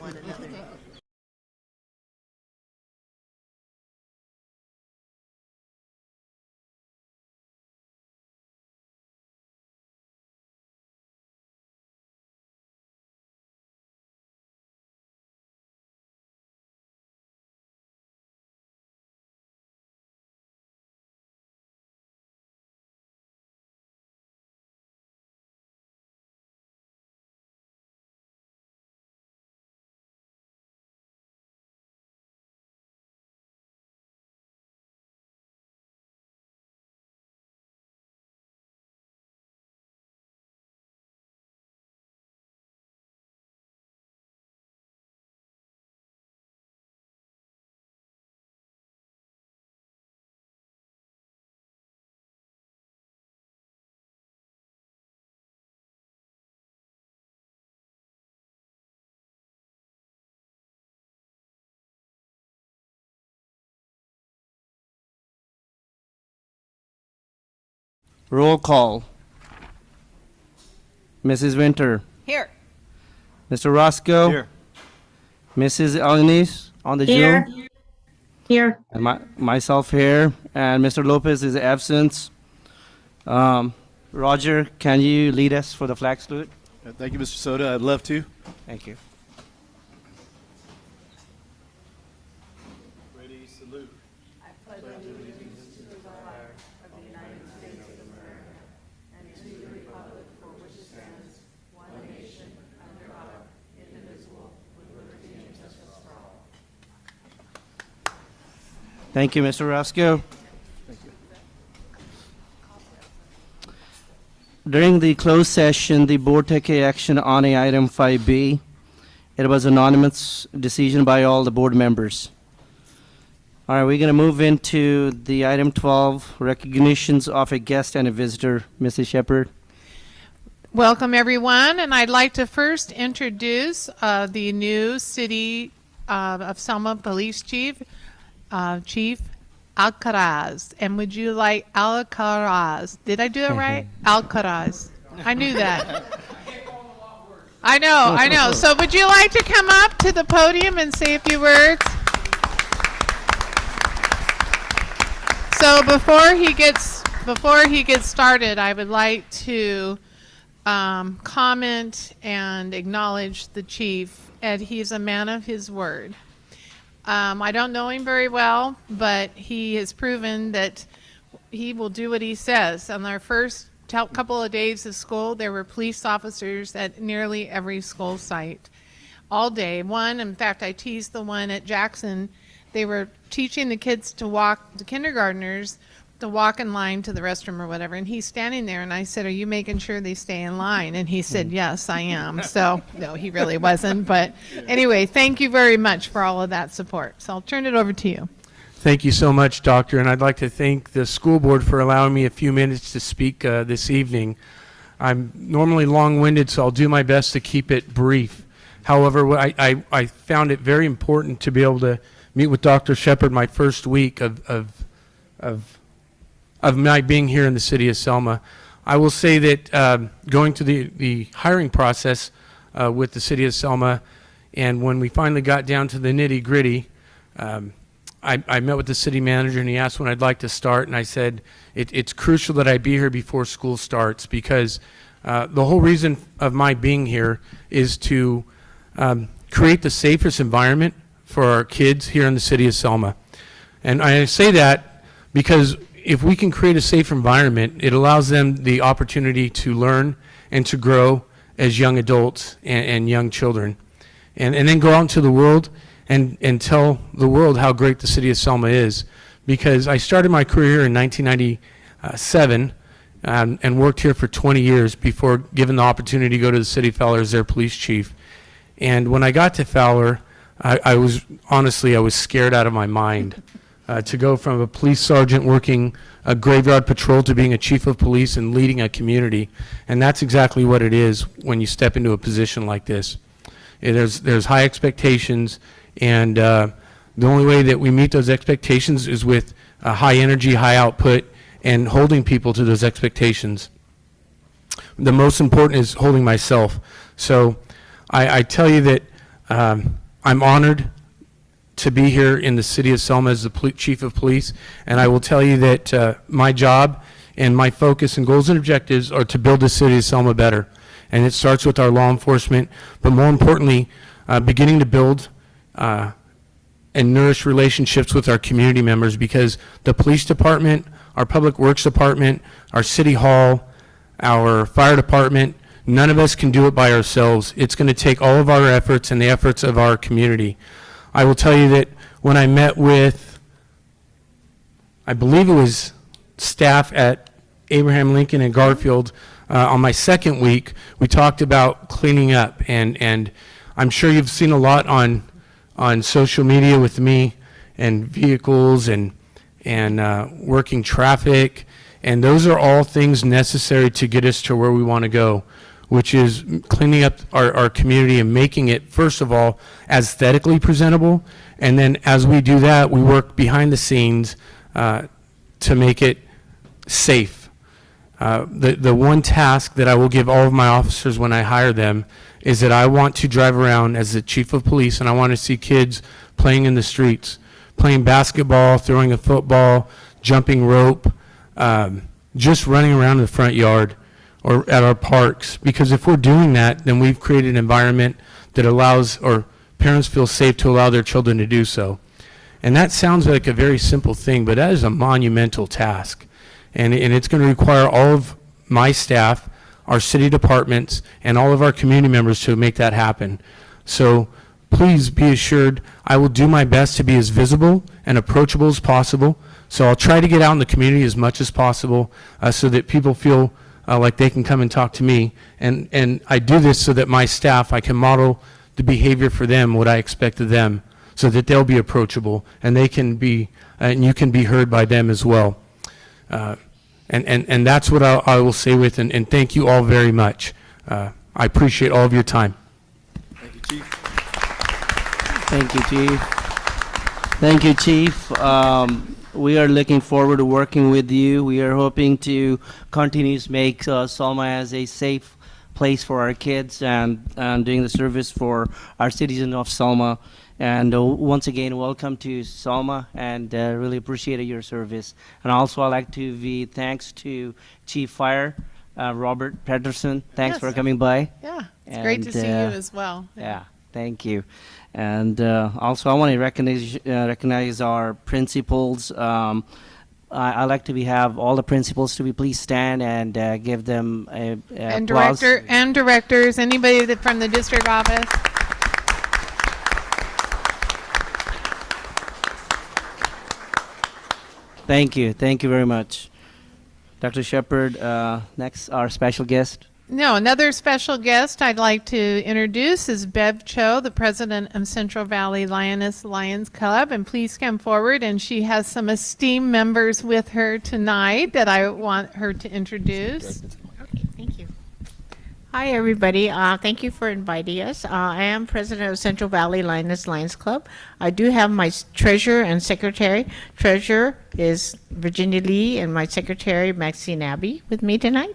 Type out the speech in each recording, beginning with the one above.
one another. Roll call. Mrs. Winter. Here. Mr. Roscoe. Here. Mrs. Alaniz on the Here. Zoom. Here. And myself here. And Mr. Lopez is absent. Roger, can you lead us for the flag salute? Thank you, Mr. Soda. I'd love to. Thank you. Ready, salute. Thank you, Mr. Roscoe. During the closed session, the board took action on a item 5B. It was anonymous decision by all the board members. All right, we're going to move into the item 12, recognitions of a guest and a visitor. Mrs. Shepherd. Welcome, everyone, and I'd like to first introduce the new City of Selma Police Chief, Chief Alcaraz. And would you like Alcaraz? Did I do it right? Alcaraz. I knew that. I know. So would you like to come up to the podium and say a few words? So before he gets started, I would like to comment and acknowledge the chief, and he's a man of his word. I don't know him very well, but he has proven that he will do what he says. On our first couple of days of school, there were police officers at nearly every school site all day. In fact, I teased the one at Jackson. They were teaching the kids to walk, the kindergartners, to walk in line to the restroom or whatever, and he's standing there, and I said, "Are you making sure they stay in line?" And he said, "Yes, I am." So no, he really wasn't, but anyway, thank you very much for all of that support. So I'll turn it over to you. Thank you so much, Doctor, and I'd like to thank the school board for allowing me a few minutes to speak this evening. I'm normally long-winded, so I'll do my best to keep it brief. However, I found it very important to be able to meet with Dr. Shepherd my first week of my being here in the city of Selma. I will say that going through the hiring process with the city of Selma, and when we finally got down to the nitty-gritty, I met with the city manager, and he asked when I'd like to start, and I said it's crucial that I be here before school starts, because the whole reason of my being here is to create the safest environment for our kids here in the city of Selma. And I say that because if we can create a safe environment, it allows them the opportunity to learn and to grow as young adults and young children. And then go out into the world and tell the world how great the city of Selma is. Because I started my career in 1997 and worked here for 20 years before given the opportunity to go to the city of Fowler as their police chief. And when I got to Fowler, I was scared out of my mind. To go from a police sergeant working a graveyard patrol to being a chief of police and leading a community. And that's exactly what it is when you step into a position like this. There's high expectations, and the only way that we meet those expectations is with high energy, high output, and holding people to those expectations. The most important is holding myself. So I tell you that I'm honored to be here in the city of Selma as the chief of police, and I will tell you that my job and my focus and goals and objectives are to build the city of Selma better. And it starts with our law enforcement, but more importantly, beginning to build and nourish relationships with our community members, because the police department, our public works department, our city hall, our fire department, none of us can do it by ourselves. It's going to take all of our efforts and the efforts of our community. I will tell you that when I met with, I believe it was staff at Abraham Lincoln and Garfield on my second week, we talked about cleaning up, and I'm sure you've seen a lot on social media with me and vehicles and working traffic, and those are all things necessary to get us to where we want to go, which is cleaning up our community and making it, first of all, aesthetically presentable, and then as we do that, we work behind the scenes to make it safe. The one task that I will give all of my officers when I hire them is that I want to drive around as the chief of police, and I want to see kids playing in the streets, playing basketball, throwing a football, jumping rope, just running around in the front yard or at our parks. Because if we're doing that, then we've created an environment that allows, or parents feel safe to allow their children to do so. And that sounds like a very simple thing, but that is a monumental task. And it's going to require all of my staff, our city departments, and all of our community members to make that happen. So please be assured I will do my best to be as visible and approachable as possible. So I'll try to get out in the community as much as possible so that people feel like they can come and talk to me. And I do this so that my staff, I can model the behavior for them, what I expect of them, so that they'll be approachable and they can be, and you can be heard by them as well. And that's what I will say with, and thank you all very much. I appreciate all of your time. Thank you, Chief. Thank you, Chief. Thank you, Chief. We are looking forward to working with you. We are hoping to continue to make Selma as a safe place for our kids and doing the service for our citizens of Selma. And once again, welcome to Selma, and really appreciate your service. And also, I'd like to give thanks to Chief Fire, Robert Pedersen. Thanks Yes. for coming by. Yeah, it's great to And, see you as well. Yeah, thank you. And also, I want to recognize our principals. I like to have all the principals to please stand and give them a And applause. directors, anybody from the district office. Thank you very much. Dr. Shepard, next, our special guest. No, another special guest I'd like to introduce is Bev Cho, the president of Central Valley Lioness Lions Club, and please come forward. And she has some esteemed members with her tonight that I want her to introduce. Okay, thank you. Hi, everybody. Thank you for inviting us. I am president of Central Valley Lioness Lions Club. I do have my treasurer and secretary. Treasurer is Virginia Lee, and my secretary, Maxine Abbey, with me tonight.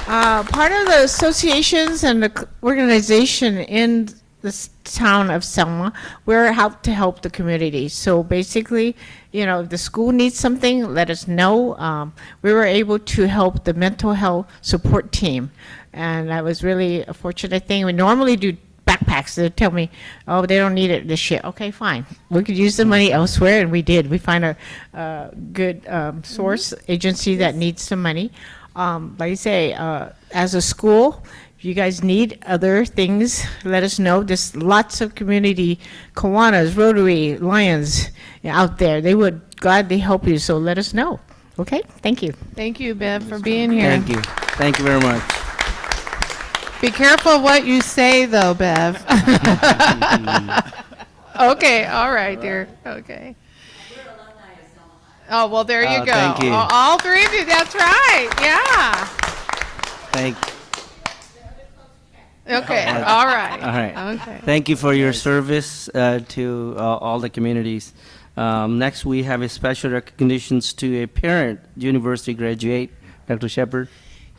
Part of the associations and the organization in this town of Selma, we're out to help the community. So basically, you know, if the school needs something, let us know. We were able to help the mental health support team, and that was really a fortunate thing. We normally do backpacks. They tell me, oh, they don't need it this year. Okay, fine. We could use the money elsewhere, and we did. We find a good source agency that needs some money. Like I say, as a school, if you guys need other things, let us know. There's lots of community, Kiwanis, Rotary, Lions out there. They would gladly help you, so let us know. Okay, thank you. Thank you, Bev, for being here. Thank you. Thank you very much. Be careful what you say, though, Bev. Okay, all right, dear. Okay. Oh, well, there you Oh, go. thank you. All three of you, that's right, yeah. Thank Okay, all right. All right. Okay. Thank you for your service to all the communities. Next, we have a special recognitions to a parent university graduate, Dr. Shepard.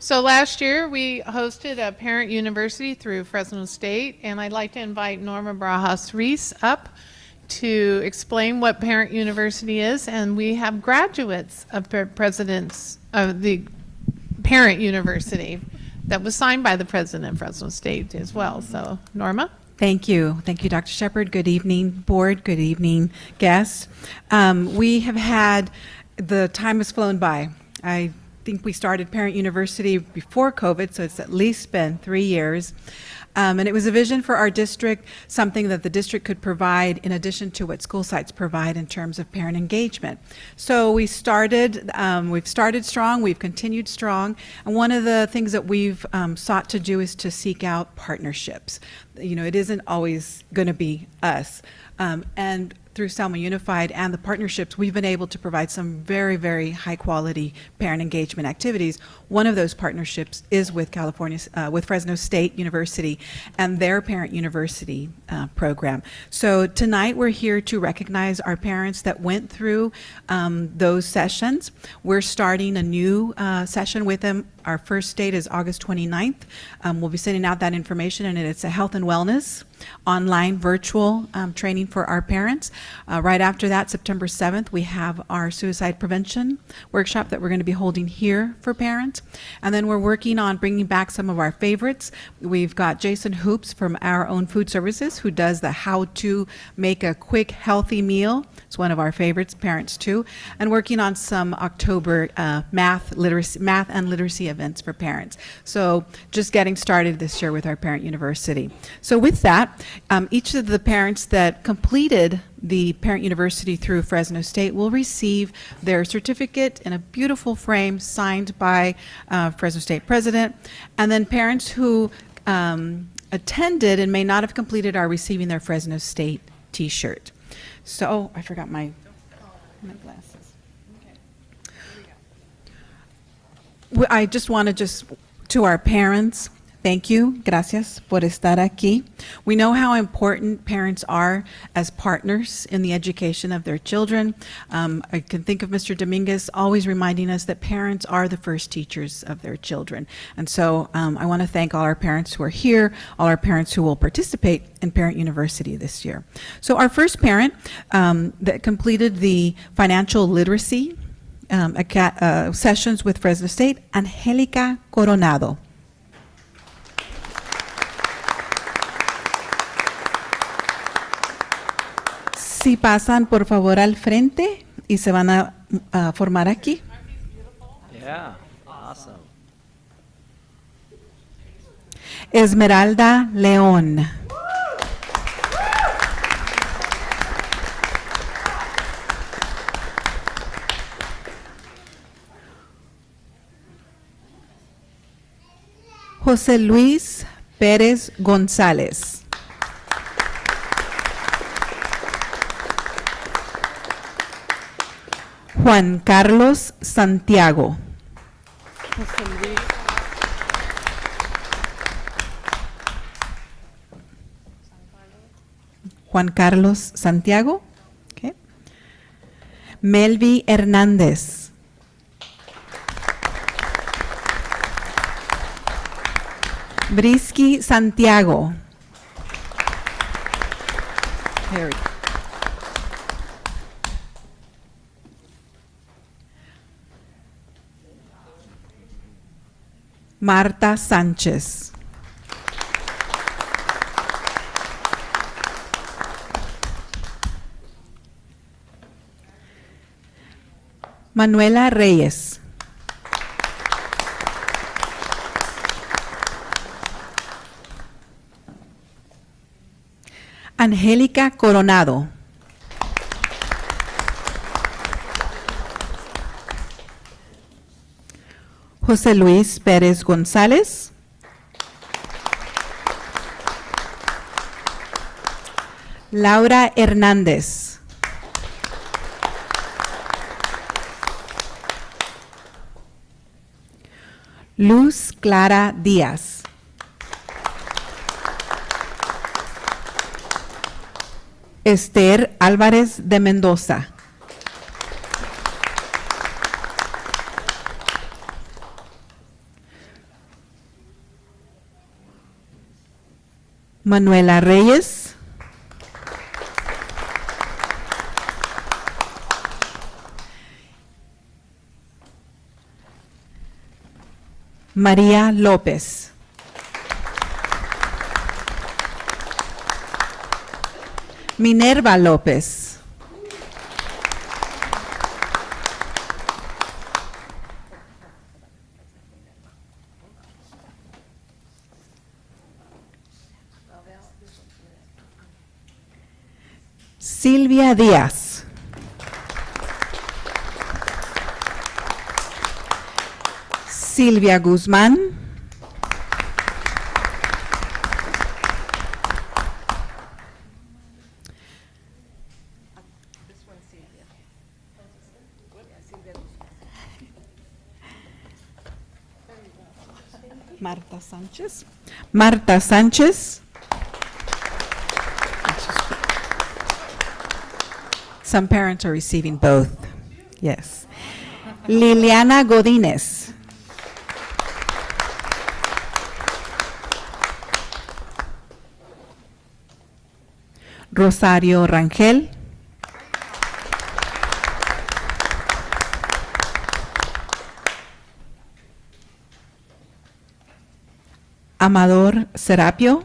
So last year, we hosted a parent university through Fresno State, and I'd like to invite Norma Barajas Reese up to explain what parent university is, and we have graduates of presidents of the parent university that was signed by the president of Fresno State as well. So, Norma? Thank you. Thank you, Dr. Shepard. Good evening, board. Good evening, guests. We have had, the time has flown by. I think we started Parent University before COVID, so it's at least been 3 years. And it was a vision for our district, something that the district could provide in addition to what school sites provide in terms of parent engagement. So we've started strong, we've continued strong, and one of the things that we've sought to do is to seek out partnerships. You know, it isn't always going to be us. And through Selma Unified and the partnerships, we've been able to provide some very, very high quality parent engagement activities. One of those partnerships is with with Fresno State University and their Parent University program. So tonight we're here to recognize our parents that went through those sessions. We're starting a new session with them. Our first date is August 29th. We'll be sending out that information, and it's a health and wellness online virtual training for our parents. Right after that, September 7th, we have our suicide prevention workshop that we're going to be holding here for parents. And then we're working on bringing back some of our favorites. We've got Jason Hoops from Our Own Food Services, who does the how to make a quick, healthy meal. It's one of our favorites, parents too. And working on some October math and literacy events for parents. So just getting started this year with our Parent University. So with that, each of the parents that completed the Parent University through Fresno State will receive their certificate in a beautiful frame signed by Fresno State President. And then parents who attended and may not have completed are receiving their Fresno State t-shirt. So, I forgot my glasses. I just want to our parents, thank you, gracias por estar aquí. We know how important parents are as partners in the education of their children. I can think of Mr. Dominguez always reminding us that parents are the first teachers of their children. And so I want to thank all our parents who are here, all our parents who will participate in Parent University this year. So our first parent that completed the financial literacy sessions with Fresno State, Angelica Coronado. Si pasan por favor al frente y se van a formar aquí. Yeah, awesome. Esmeralda León. José Luis Pérez González. Juan Carlos Santiago. Juan Carlos Santiago. Okay. Melvi Hernández. Brisky Santiago. There we go. Marta Sánchez. Manuela Reyes. Angélica Coronado. José Luis Pérez González. Laura Hernández. Luz Clara Díaz. Esther Álvarez de Mendoza. Manuela Reyes. María López. Minerva López. Silvia Díaz. Silvia Guzmán. Marta Sánchez. Marta Sánchez. Some parents are receiving both. Yes. Liliana Godínez. Rosario Rangel. Amador Serapio.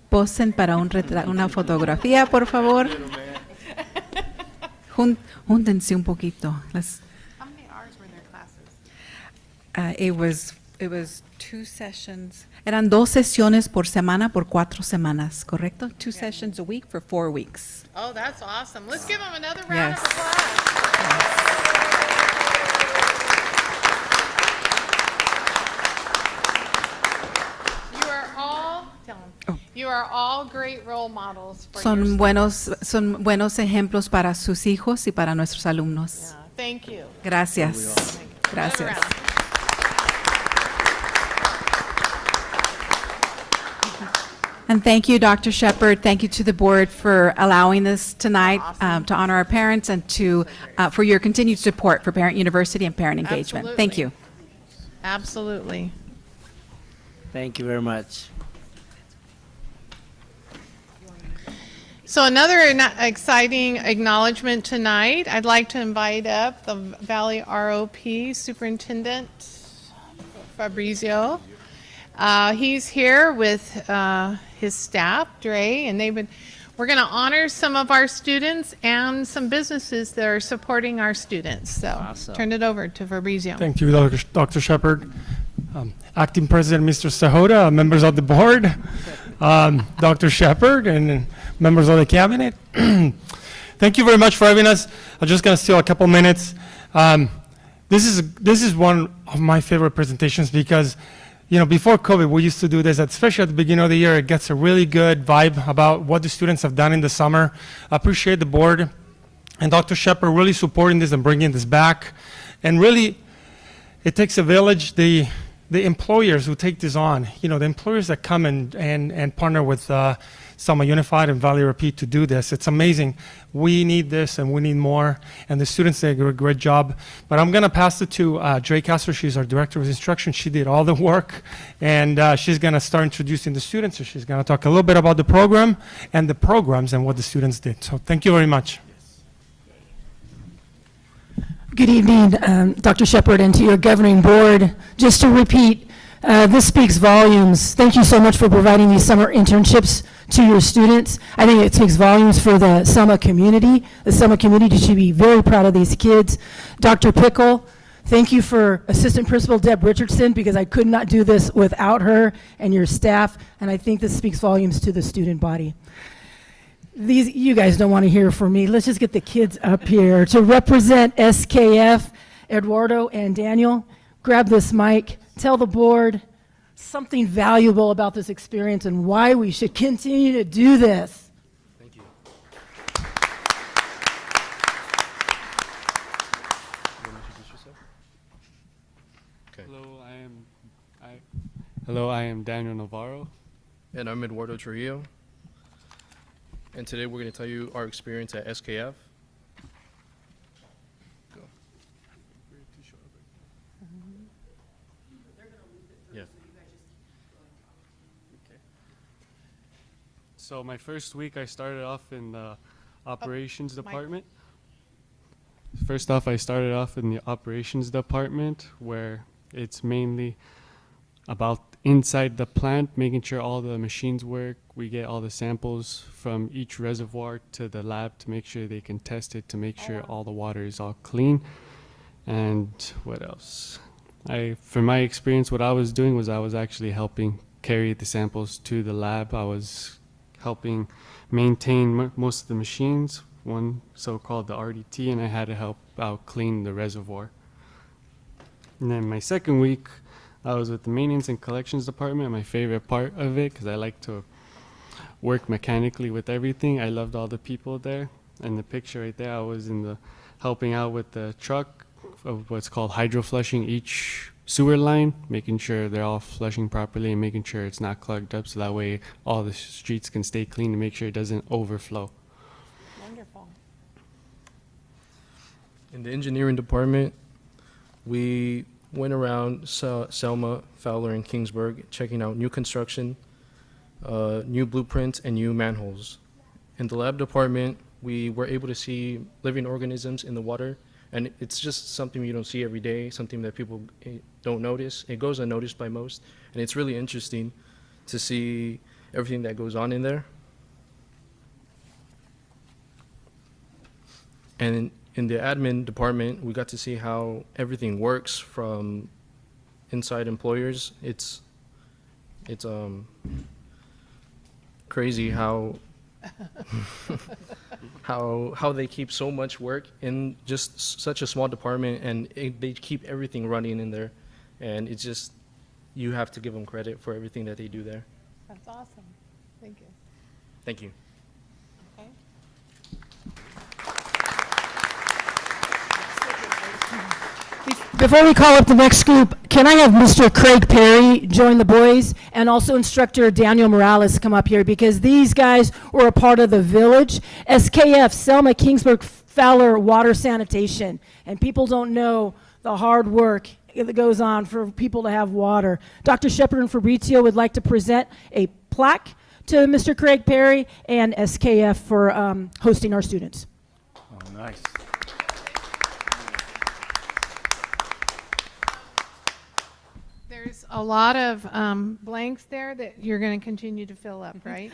Posen para una fotografía, por favor. Júntense un poquito. How many hours were their classes? It was 2 sessions. Eran 2 sesiones por semana por 4 semanas, ¿correcto? 2 sessions a week for 4 weeks. Oh, that's awesome. Let's give them another round Yes. of applause. You are all, tell 'em, you are all great role models for your Son buenos ejemplos para sus hijos y para nuestros alumnos. Yeah, thank you. Gracias. Another Gracias. round. And thank you, Dr. Shepard. Thank you to the board for allowing this tonight to honor our parents and to for your continued support for Parent University and parent engagement. Thank Absolutely. you. Absolutely. Thank you very much. So another exciting acknowledgement tonight. I'd like to invite up the Valley ROP Superintendent Fabrizio. He's here with his staff, Dre, and we're going to honor some of our students and some businesses that are supporting our students. So Awesome. turn it over to Fabrizio. Thank you, Dr. Shepard. Acting President, Mr. Sahota, members of the board, Dr. Shepard, and members of the cabinet. Thank you very much for having us. I'm just going to steal a couple minutes. This is one of my favorite presentations because, before COVID, we used to do this, especially at the beginning of the year. It gets a really good vibe about what the students have done in the summer. I appreciate the board and Dr. Shepard really supporting this and bringing this back. And really, it takes a village. The employers who take this on, the employers that come and partner with Selma Unified and Valley Repeat to do this. It's amazing. We need this and we need more. And the students did a great job. But I'm going to pass it to Dre Castro. She's our Director of Instruction. She did all the work. And she's going to start introducing the students. So she's going to talk a little bit about the program and the programs and what the students did. So thank you very much. Good evening, Dr. Shepard, and to your governing board. Just to repeat, this speaks volumes. Thank you so much for providing these summer internships to your students. I think it speaks volumes for the Selma community. The Selma community should be very proud of these kids. Dr. Pickle, thank you for Assistant Principal Deb Richardson, because I could not do this without her and your staff, and I think this speaks volumes to the student body. You guys don't want to hear from me. Let's just get the kids up here. To represent SKF, Eduardo and Daniel, grab this mic, tell the board something valuable about this experience and why we should continue to do this. Thank you. Okay. Hello, I am Daniel Navarro. And I'm Eduardo Trujillo. And today we're going to tell you our experience at SKF. Go. Yeah. So my first week, I started off in the operations department. First off, I started off in the operations department, where it's mainly about inside the plant, making sure all the machines work. We get all the samples from each reservoir to the lab to make sure they can test it, to make sure all the water is all clean. And what else? From my experience, what I was doing was I was actually helping carry the samples to the lab. I was helping maintain most of the machines, one so-called the RDT, and I had to help out clean the reservoir. And then my second week, I was with the maintenance and collections department, my favorite part of it, because I like to work mechanically with everything. I loved all the people there. And the picture right there, I was in the helping out with the truck of what's called hydro flushing each sewer line, making sure they're all flushing properly and making sure it's not clogged up, so that way all the streets can stay clean and make sure it doesn't overflow. Wonderful. In the engineering department, we went around Selma, Fowler, and Kingsburg, checking out new construction, new blueprints, and new manholes. In the lab department, we were able to see living organisms in the water, and it's just something you don't see every day, something that people don't notice. It goes unnoticed by most, and it's really interesting to see everything that goes on in there. And in the admin department, we got to see how everything works from inside employers. It's crazy how how they keep so much work in just such a small department, and they keep everything running in there, and it's just, you have to give them credit for everything that they do there. That's awesome. Thank you. Thank you. Okay. Before we call up the next group, can I have Mr. Craig Perry join the boys, and also Instructor Daniel Morales come up here, because these guys were a part of the village. SKF, Selma, Kingsburg, Fowler Water Sanitation, and people don't know the hard work that goes on for people to have water. Dr. Shepard and Fabrizio would like to present a plaque to Mr. Craig Perry and SKF for hosting our students. Oh, nice. There's a lot of blanks there that you're going to continue to fill up, right?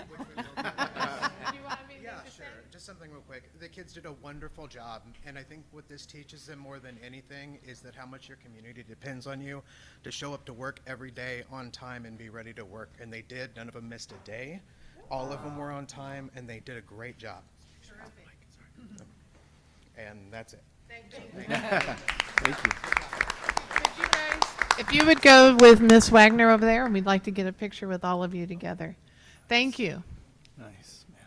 Yeah, sure. Just something real quick. The kids did a wonderful job, and I think what this teaches them more than anything is that how much your community depends on you to show up to work every day on time and be ready to work. And they did. None of them missed a day. All of them were on time, and they did a great job. And that's it. Thank you. Thank you. Could you guys, if you would go with Miss Wagner over there, and we'd like to get a picture with all of you together. Thank you. Nice, man.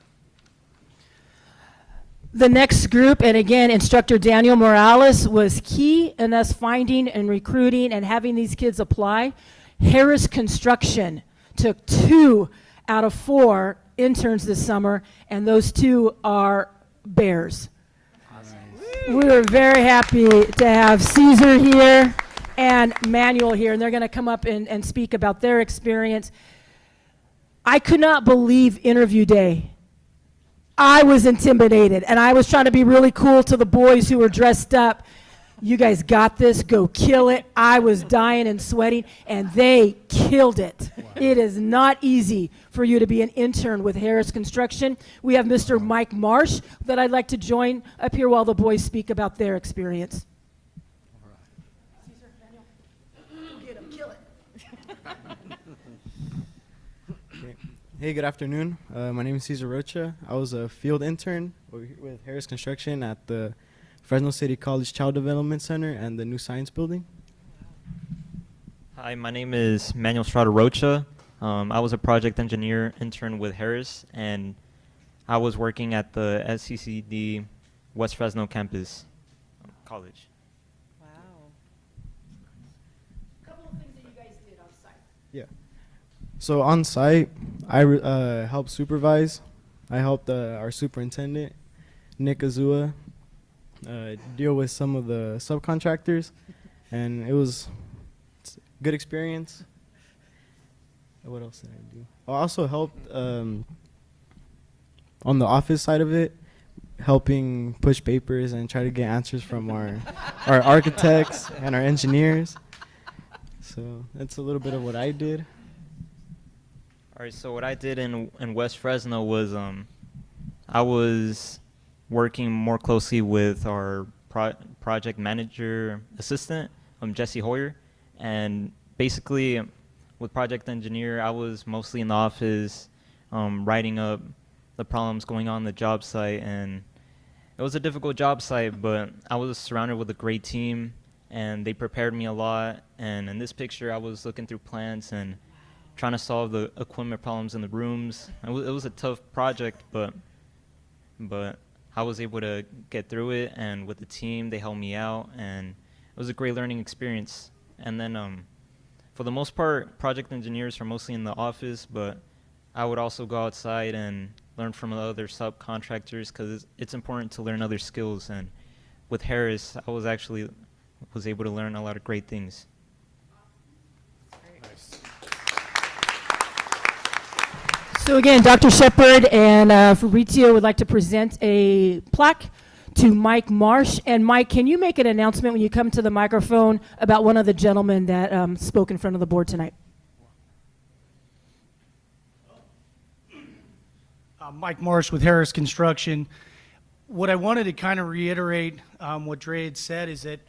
The next group, and again, Instructor Daniel Morales was key in us finding and recruiting and having these kids apply. Harris Construction took 2 out of 4 interns this summer, and those 2 are Bears. We were very happy to have Caesar here and Manuel here, and they're going to come up and speak about their experience. I could not believe interview day. I was intimidated, and I was trying to be really cool to the boys who were dressed up. You guys got this, go kill it. I was dying and sweating, and they killed it. Wow. It is not easy for you to be an intern with Harris Construction. We have Mr. Mike Marsh that I'd like to join up here while the boys speak about their experience. All right. Caesar, Daniel, go get him, kill it. Hey, good afternoon. My name is Cesar Rocha. I was a field intern with Harris Construction at the Fresno City College Child Development Center and the new science building. Hi, my name is Manuel Strada Rocha. I was a project engineer intern with Harris, and I was working at the SCCD West Fresno campus college. Wow. A couple of things that you guys did on site. Yeah. So on site, I helped supervise. I helped our superintendent, Nick Azua, deal with some of the subcontractors, and it was a good experience. What else did I do? I also helped on the office side of it, helping push papers and try to get answers from our architects and our engineers. So that's a little bit of what I did. All right, so what I did in West Fresno was I was working more closely with our project manager assistant, Jesse Hoyer, and basically with project engineer, I was mostly in the office writing up the problems going on the job site, and it was a difficult job site, but I was surrounded with a great team, and they prepared me a lot. And in this picture, I was looking through plans and trying to solve the equipment problems in the rooms. It was a tough project, but I was able to get through it, and with the team, they helped me out, and it was a great learning experience. And then for the most part, project engineers are mostly in the office, but I would also go outside and learn from other subcontractors, because it's important to learn other skills. And with Harris, I was able to learn a lot of great things. So again, Dr. Shepard and Fabrizio would like to present a plaque to Mike Marsh. And Mike, can you make an announcement when you come to the microphone about one of the gentlemen that spoke in front of the board tonight? Mike Marsh with Harris Construction. What I wanted to kind of reiterate what Dre had said is that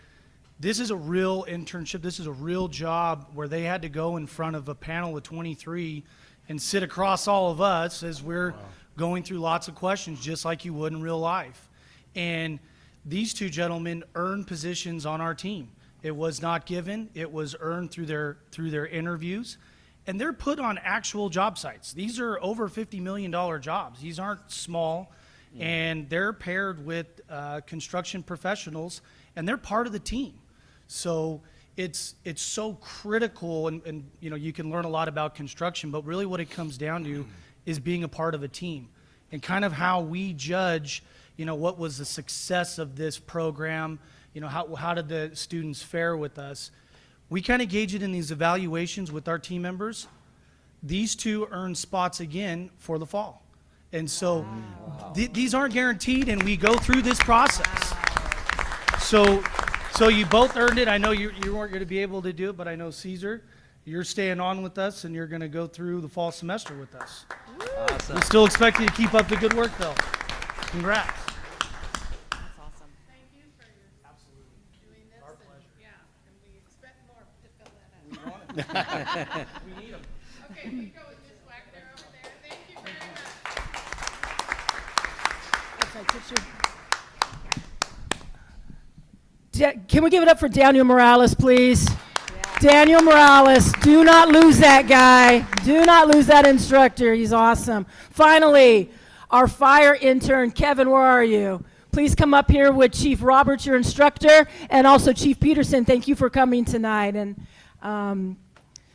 this is a real internship. This is a real job where they had to go in front of a panel of 23 and sit across all of us as we're going through lots of questions, just like you would in real life. And these two gentlemen earned positions on our team. It was not given. It was earned through their interviews. And they're put on actual job sites. These are over $50 million jobs. These aren't small. And they're paired with construction professionals, and they're part of the team. So it's so critical, and you know, you can learn a lot about construction, but really what it comes down to is being a part of a team, and kind of how we judge, you know, what was the success of this program, you know, how did the students fare with us. We kind of gauge it in these evaluations with our team members. These two earn spots again for the fall. And so these aren't guaranteed, and we go through this process. So you both earned it. I know you weren't going to be able to do it, but I know, Caesar, you're staying on with us, and you're going to go through the fall semester with us. Awesome. We still expect you to keep up the good work, though. Congrats. That's awesome. Thank you for doing this. Our pleasure. Yeah, and we expect more to fill that up. We need them. Okay, we go with Ms. Wagner over there. Thank you very much. Can we give it up for Daniel Morales, please? Daniel Morales, do not lose that guy. Do not lose that instructor. He's awesome. Finally, our fire intern, Kevin, where are you? Please come up here with Chief Roberts, your instructor, and also Chief Peterson. Thank you for coming tonight. And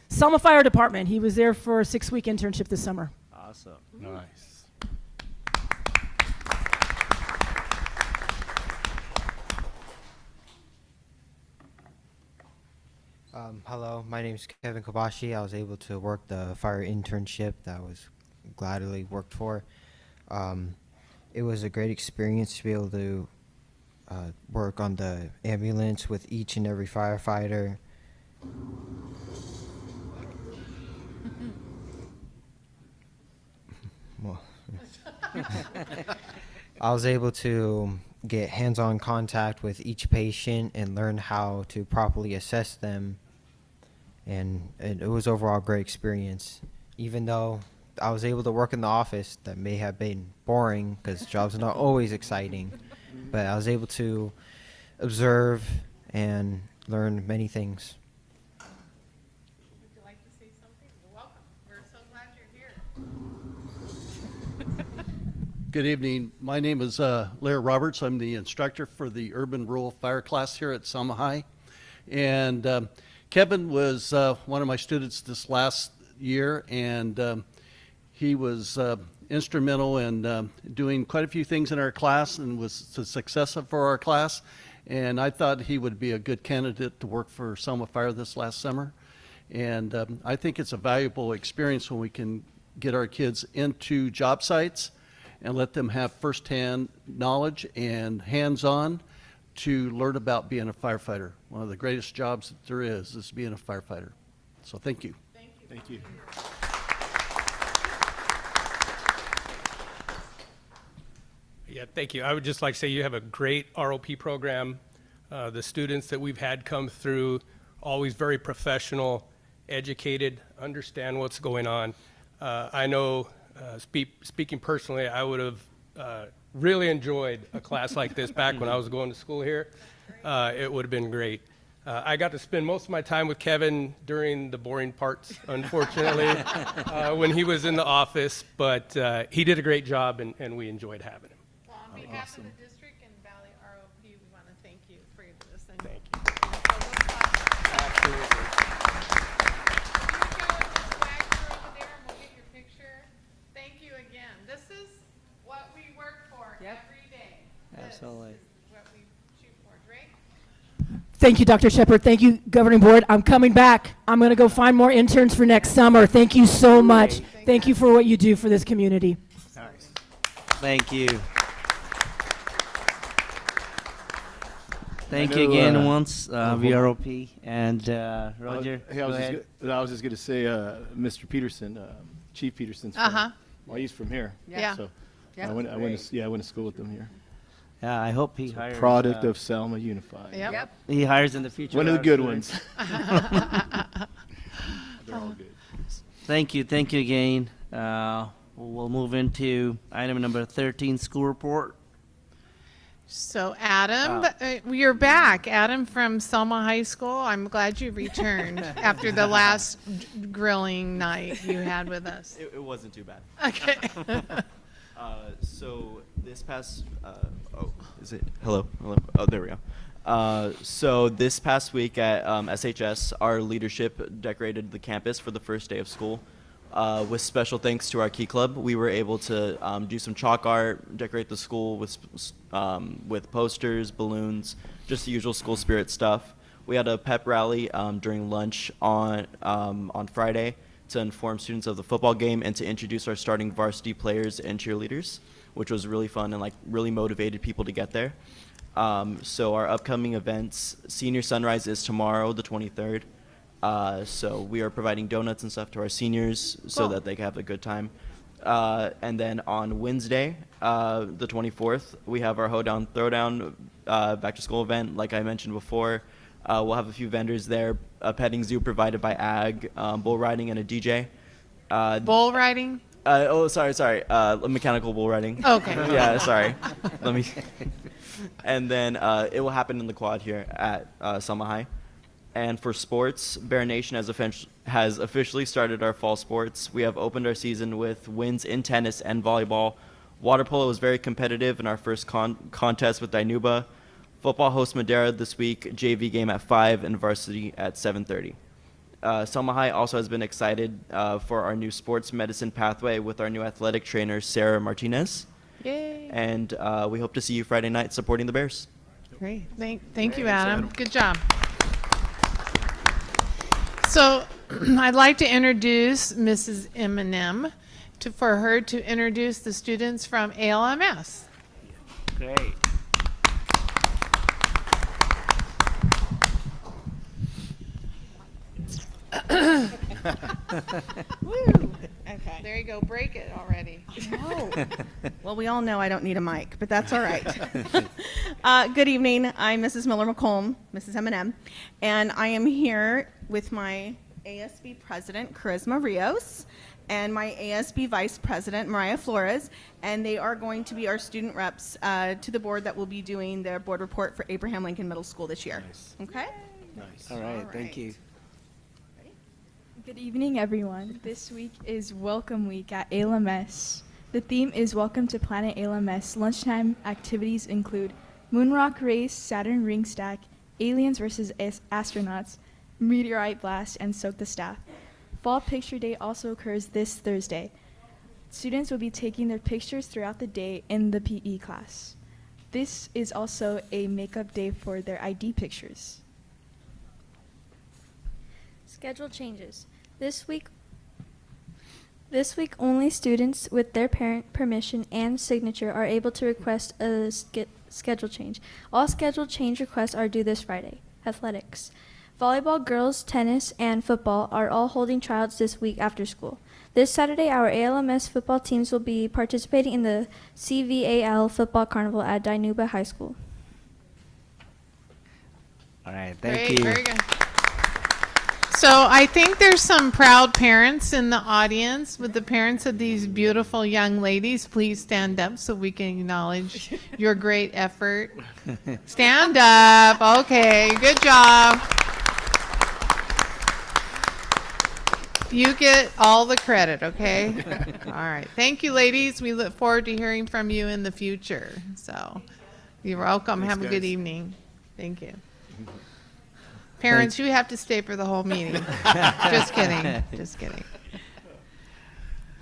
Selma Fire Department, he was there for a 6-week internship this summer. Awesome. Nice. Hello, my name is Kevin Kobashi. I was able to work the fire internship that I was gladly worked for. It was a great experience to be able to work on the ambulance with each and every firefighter. Well, I was able to get hands-on contact with each patient and learn how to properly assess them, and it was overall a great experience. Even though I was able to work in the office, that may have been boring because jobs are not always exciting, but I was able to observe and learn many things. Would you like to say something? You're welcome. We're so glad you're here. Good evening. My name is Larry Roberts. I'm the instructor for the Urban Rural Fire class here at Selma High. And Kevin was one of my students this last year, and he was instrumental in doing quite a few things in our class and was a success for our class. And I thought he would be a good candidate to work for Selma Fire this last summer. And I think it's a valuable experience when we can get our kids into job sites and let them have firsthand knowledge and hands-on to learn about being a firefighter. One of the greatest jobs that there is being a firefighter. So thank you. Thank you. Yeah, thank you. I would just like to say you have a great ROP program. The students that we've had come through, always very professional, educated, understand what's going on. I know, speaking personally, I would have really enjoyed a class like this back when I was going to school here. It would have been great. I got to spend most of my time with Kevin during the boring parts, unfortunately, when he was in the office, but he did a great job, and we enjoyed having him. Well, on behalf of the district and Valley ROP, we want to thank you for this. And Thank you. Absolutely. Thank you again. This is what we work for every day. Absolutely. This is what we shoot for. Drake? Thank you, Dr. Shepard. Thank you, Governing Board. I'm coming back. I'm going to go find more interns for next summer. Thank you so much. Thank you for what you do for this community. Nice. Thank you. Thank I you know, again once, VROP. And Roger, Hey, go ahead. I was just going to say, Mr. Peterson, Chief Peterson's Uh-huh. well, he's from here. Yeah. So Yeah. I went to school with him here. Yeah, I hope he hires. Product of Selma Unified. Yep. He hires in the future. One of the our good students. ones. They're all good. Thank you again. We'll move into item number 13, school report. So Adam, you're back. Adam from Selma High School. I'm glad you returned after the last grilling night you had with us. It wasn't too bad. Okay. So this past, is it, hello? Oh, there we go. So this past week at SHS, our leadership decorated the campus for the first day of school. With special thanks to our Key Club, we were able to do some chalk art, decorate the school with posters, balloons, just the usual school spirit stuff. We had a pep rally during lunch on Friday to inform students of the football game and to introduce our starting varsity players and cheerleaders, which was really fun and really motivated people to get there. So our upcoming events, Senior Sunrise is tomorrow, the 23rd. So we are providing donuts and stuff to our seniors so that they can have a good time. And then on Wednesday, the 24th, we have our Hoedown Throwdown back to school event. Like I mentioned before, we'll have a few vendors there, a petting zoo provided by Ag, bull riding, and a DJ. Bull riding? Sorry. Mechanical bull riding. Okay. Yeah, sorry. And then it will happen in the quad here at Selma High. And for sports, Bear Nation has officially started our fall sports. We have opened our season with wins in tennis and volleyball. Water polo was very competitive in our first contest with Dinuba. Football hosts Madera this week, JV game at 5 and varsity at 7:30. Selma High also has been excited for our new sports medicine pathway with our new athletic trainer, Sarah Martinez. Yay. And we hope to see you Friday night supporting the Bears. Great. Thank you, Adam. Good job. So I'd like to introduce Mrs. Eminem for her to introduce the students from ALMS. Great. Woo. Okay. There you go. Break it already. No. Well, we all know I don't need a mic, but that's all right. Good evening. I'm Mrs. Miller-McComb, Mrs. M&M, and I am here with my ASB President, Charisma Rios, and my ASB Vice President, Mariah Flores, and they are going to be our student reps to the board that will be doing their board report for Abraham Lincoln Middle School this year. Nice. Okay? Nice. All right, thank you. Good evening, everyone. This week is Welcome Week at ALMS. The theme is Welcome to Planet ALMS. Lunchtime activities include Moonrock Race, Saturn Ring Stack, Aliens vs. Astronauts, Meteorite Blast, and Soak the Staff. Fall Picture Day also occurs this Thursday. Students will be taking their pictures throughout the day in the PE class. This is also a makeup day for their ID pictures. Schedule changes. This week only students with their parent permission and signature are able to request a schedule change. All schedule change requests are due this Friday. Athletics. Volleyball, girls, tennis, and football are all holding tryouts this week after school. This Saturday, our ALMS football teams will be participating in the CVAL football carnival at Dinuba High School. All right, thank Great, you. very good. So I think there's some proud parents in the audience. With the parents of these beautiful young ladies, please stand up so we can acknowledge your great effort. Stand up. Okay, good job. You get all the credit, okay? All right. Thank you, ladies. We look forward to hearing from you in the future. So you're welcome. Thanks, Have a good guys. evening. Thank you. Parents, you have to stay for the whole meeting. Just kidding. Just kidding.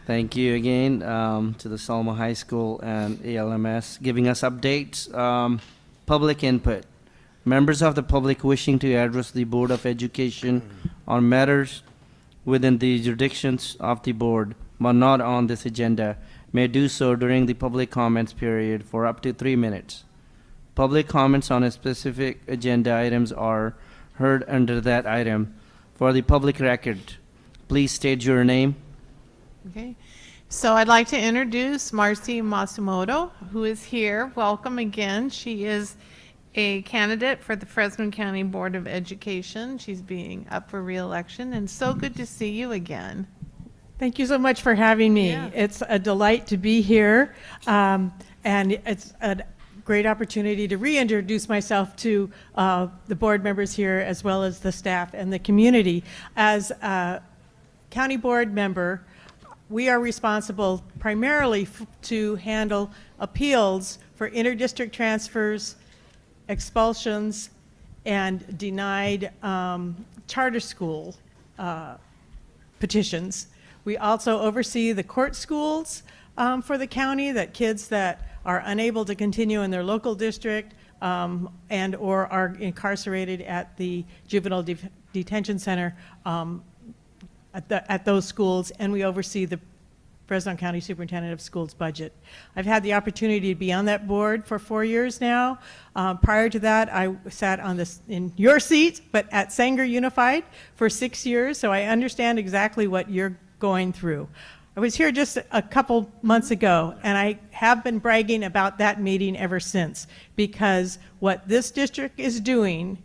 Thank you again to the Selma High School and ALMS giving us updates. Public input. Members of the public wishing to address the Board of Education on matters within the jurisdictions of the board but not on this agenda may do so during the public comments period for up to 3 minutes. Public comments on a specific agenda items are heard under that item. For the public record, please state your name. Okay. So I'd like to introduce Marcy Matsumoto, who is here. Welcome again. She is a candidate for the Fresno County Board of Education. She's being up for re-election, and so good to see you again. Thank you so much for having me. Yeah. It's a delight to be here, and it's a great opportunity to reintroduce myself to the board members here, as well as the staff and the community. As a county board member, we are responsible primarily to handle appeals for interdistrict transfers, expulsions, and denied charter school petitions. We also oversee the court schools for the county, that kids that are unable to continue in their local district and or are incarcerated at the juvenile detention center at those schools, and we oversee the Fresno County Superintendent of Schools budget. I've had the opportunity to be on that board for 4 years now. Prior to that, I sat on this in your seat, but at Sanger Unified for 6 years, so I understand exactly what you're going through. I was here just a couple months ago, and I have been bragging about that meeting ever since, because what this district is doing,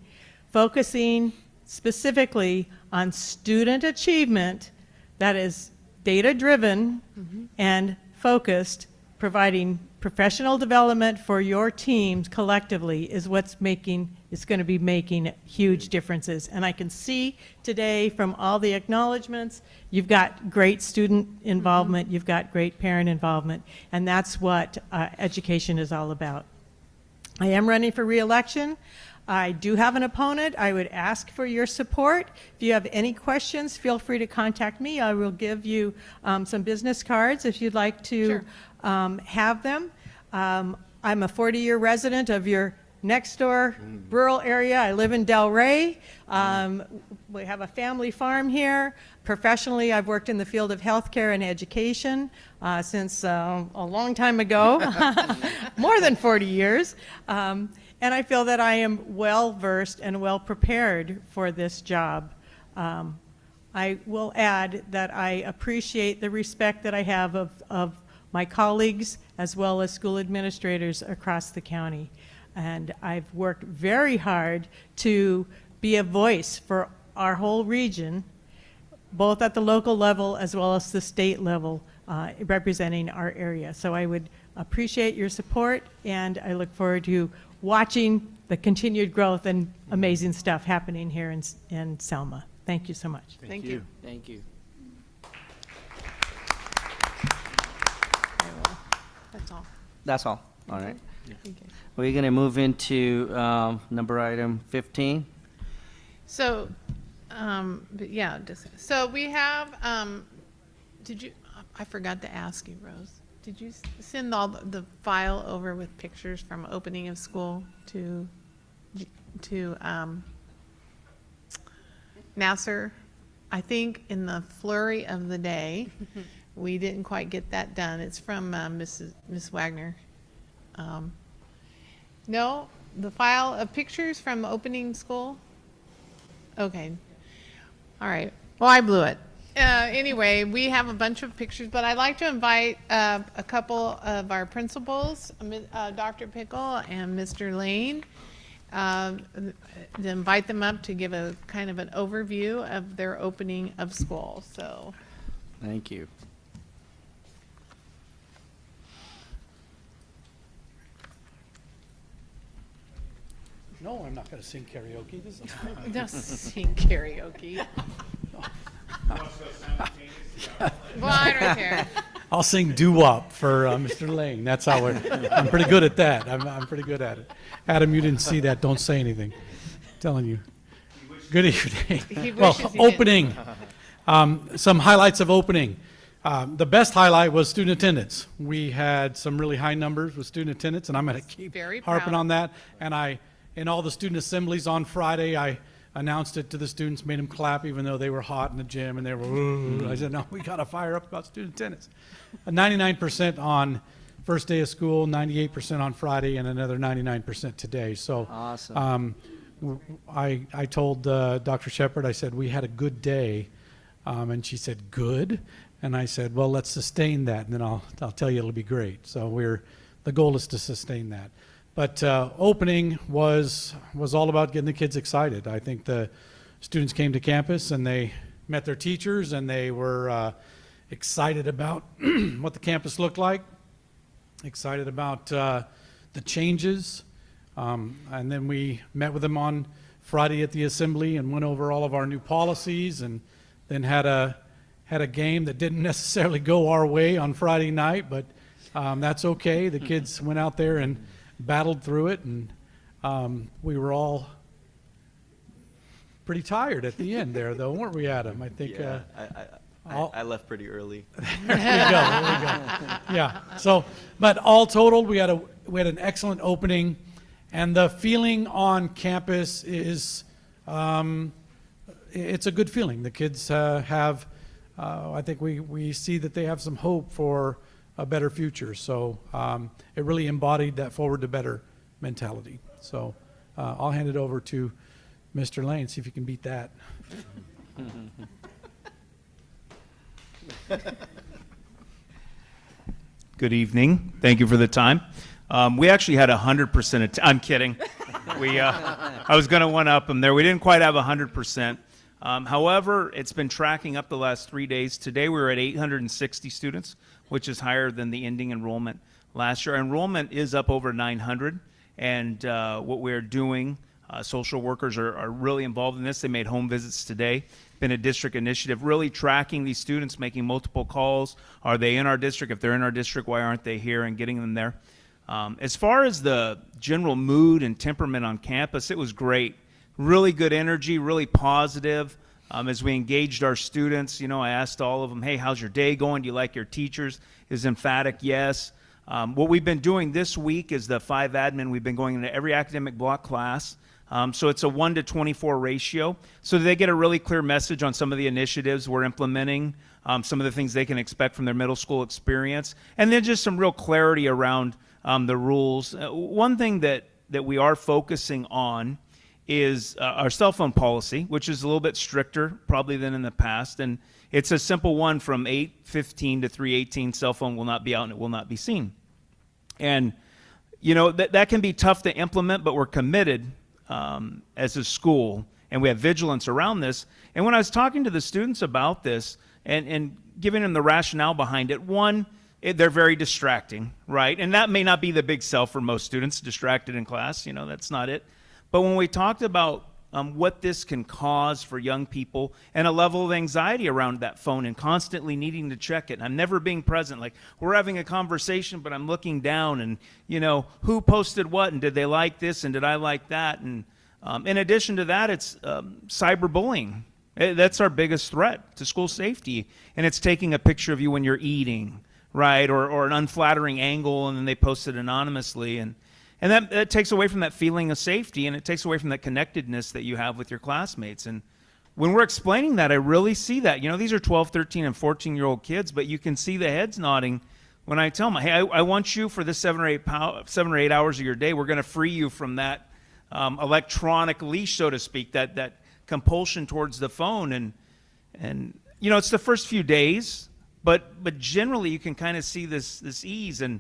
focusing specifically on student achievement that is data-driven and focused, providing professional development for your teams collectively is what's making, it's going to be making huge differences. And I can see today from all the acknowledgments, you've got great student involvement, you've got great parent involvement, and that's what education is all about. I am running for re-election. I do have an opponent. I would ask for your support. If you have any questions, feel free to contact me. I will give you some business cards if you'd like to have them. I'm a 40-year resident of your next door rural area. I live in Del Rey. We have a family farm here. Professionally, I've worked in the field of healthcare and education since a long time ago, more than 40 years. And I feel that I am well versed and well prepared for this job. I will add that I appreciate the respect that I have of my colleagues as well as school administrators across the county. And I've worked very hard to be a voice for our whole region, both at the local level as well as the state level, representing our area. So I would appreciate your support, and I look forward to watching the continued growth and amazing stuff happening here in Selma. Thank you so much. Thank you. Thank you. That's all. That's all. All right. Thank you. We're going to move into number item 15. So But yeah, so we have, I forgot to ask you, Rose. Did you send all the file over with pictures from opening of school to Nasser? I think in the flurry of the day, we didn't quite get that done. It's from Miss Wagner. No, the file of pictures from opening school? Okay. All right. Well, I blew it. Anyway, we have a bunch of pictures, but I'd like to invite a couple of our principals, Dr. Pickle and Mr. Lane, to invite them up to give a kind of an overview of their opening of school. So, Thank you. No, I'm not going to sing karaoke. This is don't sing karaoke. Blind right there. I'll sing doo-wop for Mr. Lane. That's how I'm pretty good at that. I'm pretty good at it. Adam, you didn't see that. Don't say anything. I'm telling you. Good evening. Well, opening. Some highlights of opening. The best highlight was student attendance. We had some really high numbers with student attendance, and I'm going to keep harping on that. And in all the student assemblies on Friday, I announced it to the students, made them clap even though they were hot in the gym and they were, ooh. I said, no, we got to fire up about student attendance. 99% on first day of school, 98% on Friday, and another 99% today. So awesome. I told Dr. Shepard, I said, we had a good day. And she said, good? And I said, well, let's sustain that, and then I'll tell you it'll be great. So the goal is to sustain that. But opening was all about getting the kids excited. I think the students came to campus and they met their teachers and they were excited about what the campus looked like, excited about the changes. And then we met with them on Friday at the assembly and went over all of our new policies, and then had a game that didn't necessarily go our way on Friday night, but that's okay. The kids went out there and battled through it, and we were all pretty tired at the end there, though, weren't we, Adam? I think. Yeah, I left pretty early. There we go. Yeah. So, but all totaled, we had an excellent opening, and the feeling on campus is, it's a good feeling. The kids have, I think we see that they have some hope for a better future. So it really embodied that forward to better mentality. So I'll hand it over to Mr. Lane, see if you can beat that. Good evening. Thank you for the time. We actually had 100%. I'm kidding. I was going to one-up them there. We didn't quite have 100%. However, it's been tracking up the last 3 days. Today we were at 860 students, which is higher than the ending enrollment last year. Enrollment is up over 900, and what we're doing, social workers are really involved in this. They made home visits today. Been a district initiative, really tracking these students, making multiple calls. Are they in our district? If they're in our district, why aren't they here? And getting them there. As far as the general mood and temperament on campus, it was great. Really good energy, really positive. As we engaged our students, I asked all of them, hey, how's your day going? Do you like your teachers? Is emphatic yes. What we've been doing this week is the 5 admin. We've been going into every academic block class. So it's a 1-to-24 ratio. So they get a really clear message on some of the initiatives we're implementing, some of the things they can expect from their middle school experience, and then just some real clarity around the rules. One thing that we are focusing on is our cell phone policy, which is a little bit stricter probably than in the past. And it's a simple one: from 8:15 to 3:18, cell phone will not be out and it will not be seen. And, that can be tough to implement, but we're committed as a school, and we have vigilance around this. And when I was talking to the students about this and giving them the rationale behind it, one, they're very distracting, right? And that may not be the big sell for most students, distracted in class, that's not it. But when we talked about what this can cause for young people and a level of anxiety around that phone and constantly needing to check it, and I'm never being present, like we're having a conversation, but I'm looking down and, who posted what and did they like this and did I like that? And in addition to that, it's cyberbullying, That's our biggest threat to school safety. And it's taking a picture of you when you're eating, right? Or an unflattering angle, and then they post it anonymously. And that takes away from that feeling of safety, and it takes away from that connectedness that you have with your classmates. And when we're explaining that, I really see that. You know, these are 12, 13, and 14-year-old kids, but you can see the heads nodding when I tell them, hey, I want you for this 7 or 8 hours of your day, we're going to free you from that electronic leash, so to speak, that compulsion towards the phone. And you know, it's the first few days, but generally you can kind of see this ease. And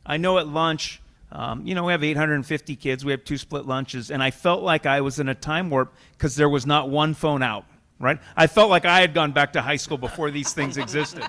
I know at lunch, you know, we have 850 kids. We have 2 split lunches. And I felt like I was in a time warp because there was not one phone out, right? I felt like I had gone back to high school before these things existed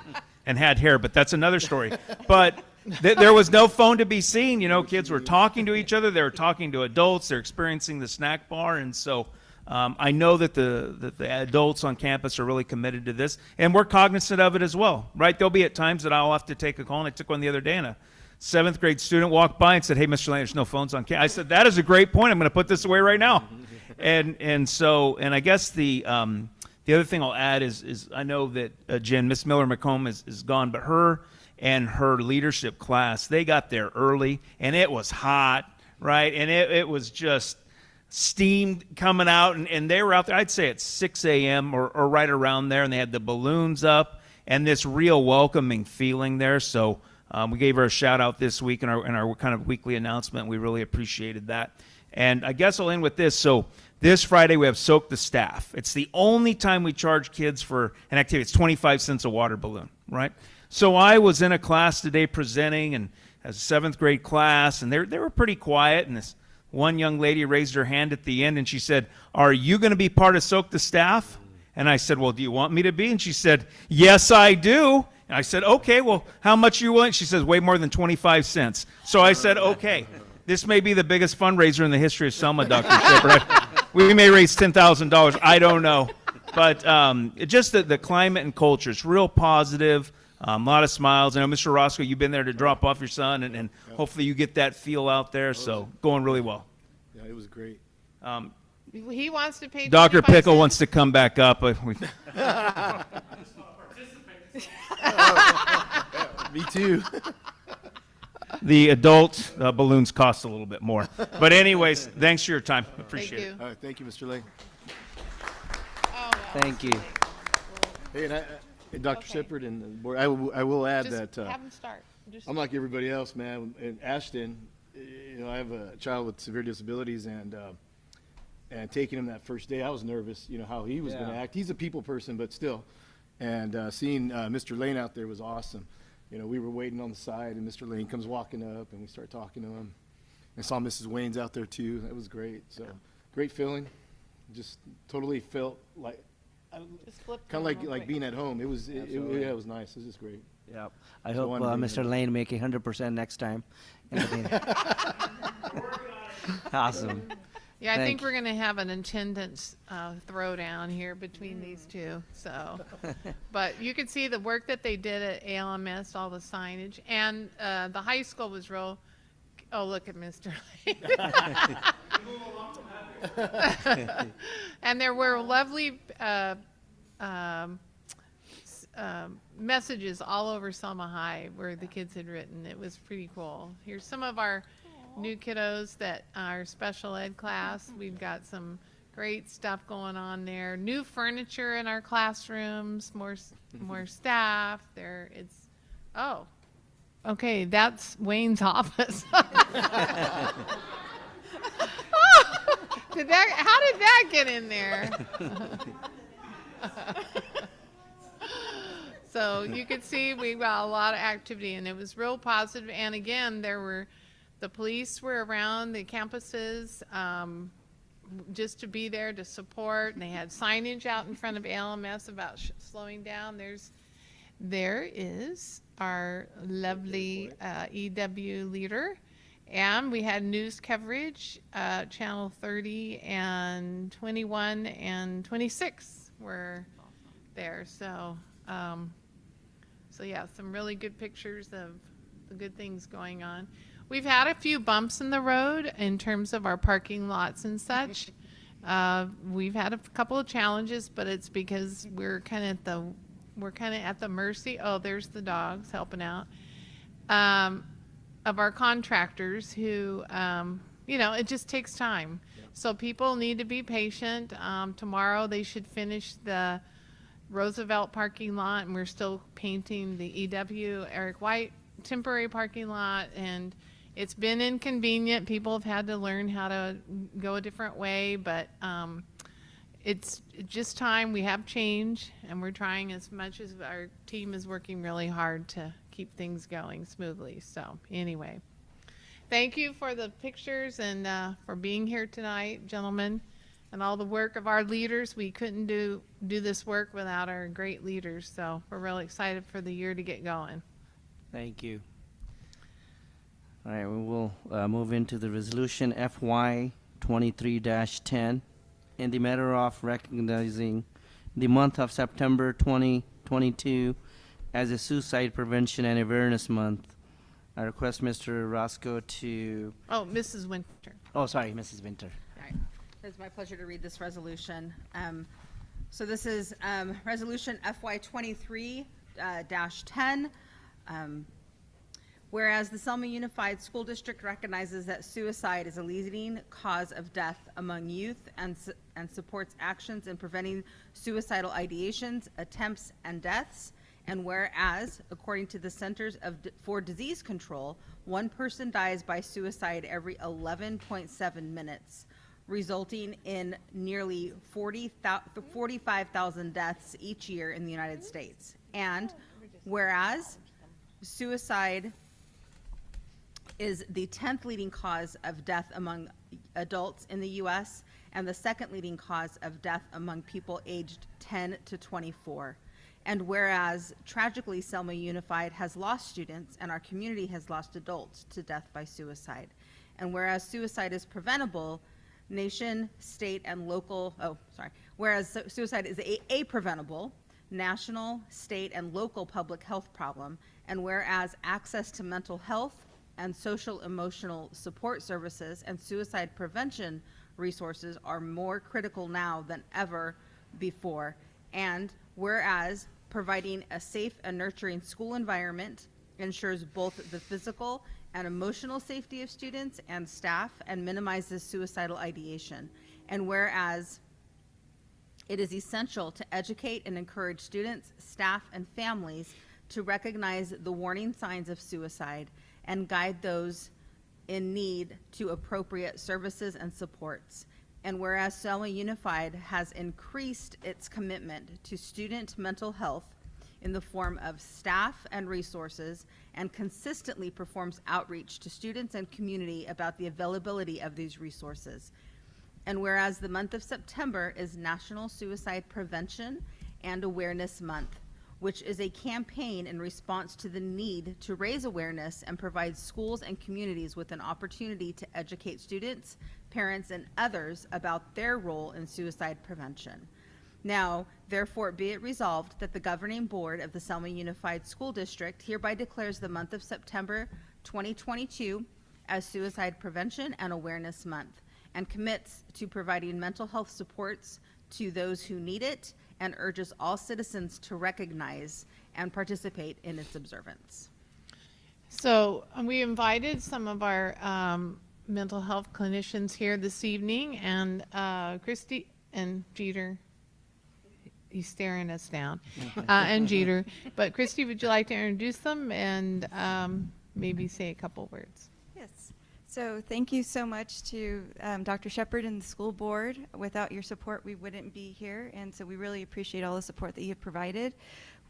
and had hair, but that's another story. But there was no phone to be seen. You know, kids were talking to each other. They were talking to adults. They're experiencing the snack bar. And so I know that the adults on campus are really committed to this. And we're cognizant of it as well, right? There'll be at times that I'll have to take a call. And I took one the other day, and a 7th grade student walked by and said, hey, Mr. Lane, there's no phones on campus. I said, that is a great point. I'm going to put this away right now. And I guess the other thing I'll add is I know that Jen, Miss Miller McComb is gone, but her and her leadership class, they got there early, and it was hot, right? And it was just steam coming out, and they were out there, I'd say at 6 a.m. or right around there, and they had the balloons up and this real welcoming feeling there. So we gave her a shout out this week in our kind of weekly announcement. We really appreciated that. And I guess I'll end with this. So this Friday we have Soak the Staff. It's the only time we charge kids for an activity. It's 25 cents a water balloon, right? So I was in a class today presenting, and as a 7th grade class, and they were pretty quiet, and this one young lady raised her hand at the end, and she said, are you going to be part of Soak the Staff? And I said, well, do you want me to be? And she said, yes, I do. And I said, okay, well, how much are you willing? She says, way more than 25 cents. So I said, okay, this may be the biggest fundraiser in the history of Selma, Dr. Shepard. We may raise $10,000. I don't know. But just the climate and culture, it's real positive. A lot of smiles. I know, Mr. Roscoe, you've been there to drop off your son, and hopefully you get that feel out there. So going really well. Yeah, it was great. He wants to pay Dr. 25 Pickle cents. wants to come back up. Me too. The adult balloons cost a little bit more. But anyways, thanks for your time. Appreciate it. All right, thank you, Mr. Lane. Thank you. Hey, and Dr. Shepard and the board, I will add Just that have him start. Just I'm like everybody else, man. In Ashton, you know, I have a child with severe disabilities, and taking him that first day, I was nervous, you know, how he was going to act. He's a people person, but still. And seeing Mr. Lane out there was awesome. You know, we were waiting on the side, and Mr. Lane comes walking up, and we start talking to him. I saw Mrs. Wayne's out there too. That was great. So great feeling. Just totally felt like kind of like being at home. It was yeah, it was nice. It was just great. Yeah. I hope Mr. Lane make 100% next time. Awesome. Yeah, I think we're going to have an attendance throwdown here between these two. So, but you could see the work that they did at ALMS, all the signage, and the high school was real. Oh, look at Mr. Lane. And there were lovely messages all over Selma High where the kids had written. It was pretty cool. Here's some of our new kiddos that are special ed class. We've got some great stuff going on there. New furniture in our classrooms, more staff. Okay, that's Wayne's office. How did that get in there? So you could see we got a lot of activity, and it was real positive. And again, the police were around the campuses just to be there to support, and they had signage out in front of ALMS about slowing down. There is our lovely EW leader, and we had news coverage. Channel 30 and 21 and 26 were there. So yeah, some really good pictures of the good things going on. We've had a few bumps in the road in terms of our parking lots and such, We've had a couple of challenges, but it's because we're kind of at the mercy. Oh, there's the dogs helping out. Of our contractors who, it just takes time. So people need to be patient. Tomorrow they should finish the Roosevelt parking lot, and we're still painting the EW Eric White temporary parking lot, and it's been inconvenient. People have had to learn how to go a different way, but it's just time. We have change, and we're trying as much as our team is working really hard to keep things going smoothly. So anyway, thank you for the pictures and for being here tonight, gentlemen, and all the work of our leaders. We couldn't do this work without our great leaders, so we're really excited for the year to get going. Thank you. All right, we will move into the resolution FY 23-10 in the matter of recognizing the month of September 2022 as a Suicide Prevention and Awareness Month. I request Mr. Roscoe to... Oh, Mrs. Winter. Oh, sorry, Mrs. Winter. All right. It's my pleasure to read this resolution. So this is Resolution FY 23-10. Whereas the Selma Unified School District recognizes that suicide is a leading cause of death among youth and supports actions in preventing suicidal ideations, attempts, and deaths. And whereas, according to the Centers for Disease Control, one person dies by suicide every 11.7 minutes, resulting in nearly 45,000 deaths each year in the United States. And whereas suicide is the 10th leading cause of death among adults in the U.S. and the second leading cause of death among people aged 10 to 24. And whereas, tragically, Selma Unified has lost students and our community has lost adults to death by suicide. And whereas suicide is preventable, nation, state, and local, whereas suicide is a preventable, national, state, and local public health problem, and whereas access to mental health and social emotional support services and suicide prevention resources are more critical now than ever before, and whereas providing a safe and nurturing school environment ensures both the physical and emotional safety of students and staff and minimizes suicidal ideation, and whereas it is essential to educate and encourage students, staff, and families to recognize the warning signs of suicide and guide those in need to appropriate services and supports. And whereas Selma Unified has increased its commitment to student mental health in the form of staff and resources and consistently performs outreach to students and community about the availability of these resources. And whereas the month of September is National Suicide Prevention and Awareness Month, which is a campaign in response to the need to raise awareness and provide schools and communities with an opportunity to educate students, parents, and others about their role in suicide prevention. Now, therefore, be it resolved that the governing board of the Selma Unified School District hereby declares the month of September 2022 as Suicide Prevention and Awareness Month and commits to providing mental health supports to those who need it and urges all citizens to recognize and participate in its observance. So we invited some of our mental health clinicians here this evening, and Christy and Jeter, he's staring us down, and Jeter. But Christy, would you like to introduce them and maybe say a couple words? Yes. So thank you so much to Dr. Shepard and the school board. Without your support, we wouldn't be here, and so we really appreciate all the support that you've provided.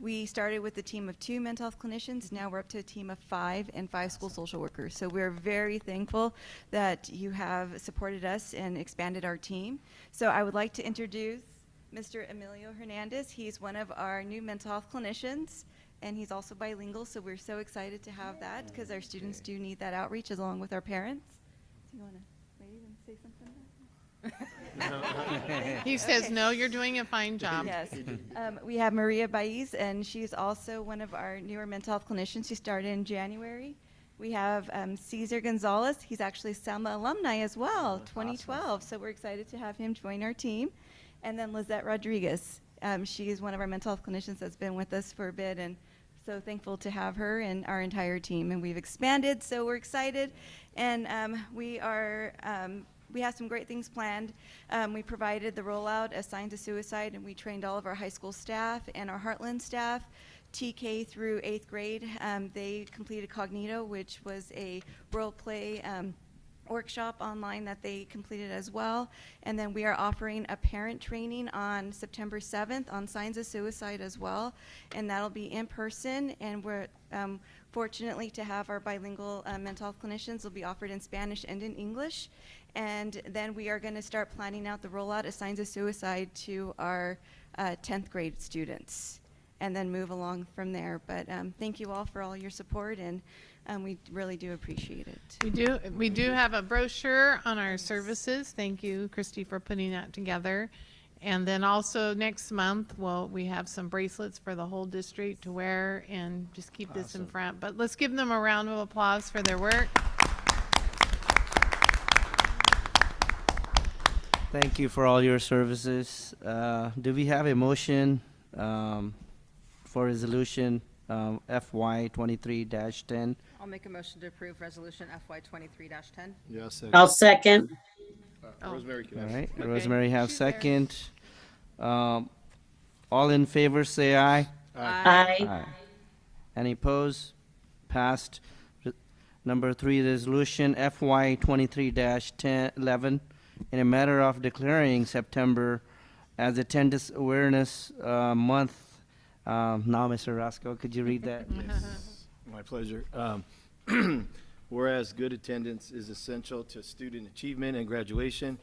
We started with a team of 2 mental health clinicians. Now we're up to a team of 5 and 5 school social workers. So we're very thankful that you have supported us and expanded our team. So I would like to introduce Mr. Emilio Hernandez. He's one of our new mental health clinicians, and he's also bilingual, so we're so excited to have that because our students do need that outreach along with our parents. Do you want to wave and say something? He says, no, you're doing a fine job. Yes. We have Maria Baiz, and she's also one of our newer mental health clinicians. She started in January, We have Cesar Gonzalez. He's actually Selma alumni as well, 2012. So we're excited to have him join our team. And then Lizette Rodriguez. She is one of our mental health clinicians that's been with us for a bit, and so thankful to have her and our entire team. And we've expanded, so we're excited. And we have some great things planned. We provided the rollout of Signs of Suicide, and we trained all of our high school staff and our Heartland staff, TK through 8th grade. They completed Cognito, which was a role play workshop online that they completed as well. And then we are offering a parent training on September 7th on Signs of Suicide as well. And that'll be in person. And we're fortunately to have our bilingual mental health clinicians will be offered in Spanish and in English. And then we are going to start planning out the rollout of Signs of Suicide to our 10th grade students, and then move along from there. But thank you all for all your support, and we really do appreciate it. We do have a brochure on our services. Thank you, Christy, for putting that together. And then also next month, we have some bracelets for the whole district to wear, and just keep this in front. But let's give them a round of applause for their work. Thank you for all your services. Do we have a motion for resolution FY 23-10? I'll make a motion to approve resolution FY 23-10. Yeah, I'll second. Rosemary can All have right, it. Rosemary have second. All in favor, say aye. Aye. Any opposed? Passed. Number 3, resolution FY 23-11, in a matter of declaring September as Attendance Awareness Month. Now, Mr. Roscoe, could you read that? Yes, my pleasure. Whereas good attendance is essential to student achievement and graduation,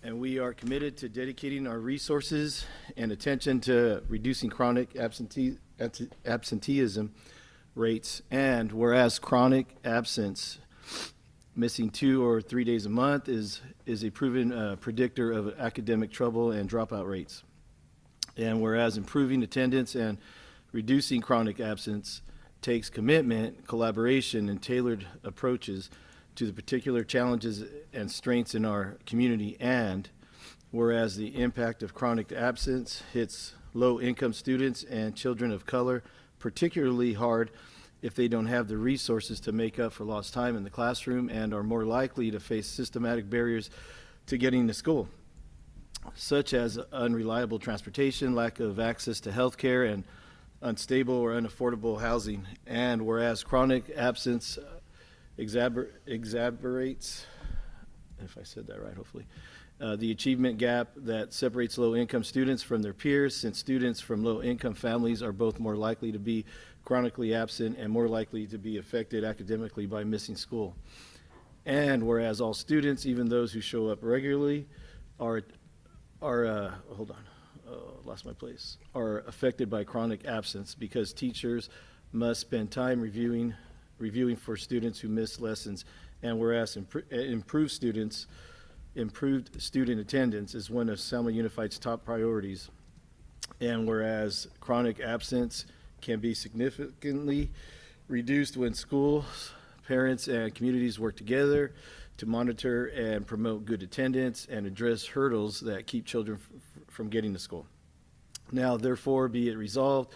and we are committed to dedicating our resources and attention to reducing chronic absenteeism rates, and whereas chronic absence, missing 2 or 3 days a month, is a proven predictor of academic trouble and dropout rates. And whereas improving attendance and reducing chronic absence takes commitment, collaboration, and tailored approaches to the particular challenges and strengths in our community, and whereas the impact of chronic absence hits low-income students and children of color particularly hard if they don't have the resources to make up for lost time in the classroom and are more likely to face systematic barriers to getting to school, such as unreliable transportation, lack of access to health care, and unstable or unaffordable housing. And whereas chronic absence exacerbates, if I said that right, hopefully, the achievement gap that separates low-income students from their peers, since students from low-income families are both more likely to be chronically absent and more likely to be affected academically by missing school. And whereas all students, even those who show up regularly, are affected by chronic absence, because teachers must spend time reviewing for students who miss lessons. And whereas improved student attendance is one of Selma Unified's top priorities. And whereas chronic absence can be significantly reduced when schools, parents, and communities work together to monitor and promote good attendance and address hurdles that keep children from getting to school. Now, therefore, be it resolved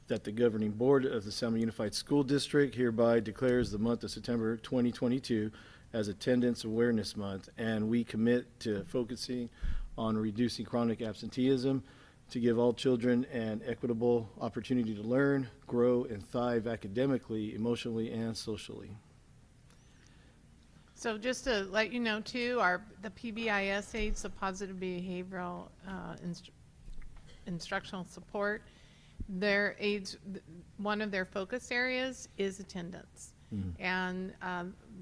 that the governing board of the Selma Unified School District hereby declares the month of September 2022 as Attendance Awareness Month, and we commit to focusing on reducing chronic absenteeism to give all children an equitable opportunity to learn, grow, and thrive academically, emotionally, and socially. So just to let you know too, the PBIS aides, the positive behavioral instructional support, their aides, one of their focus areas is attendance. And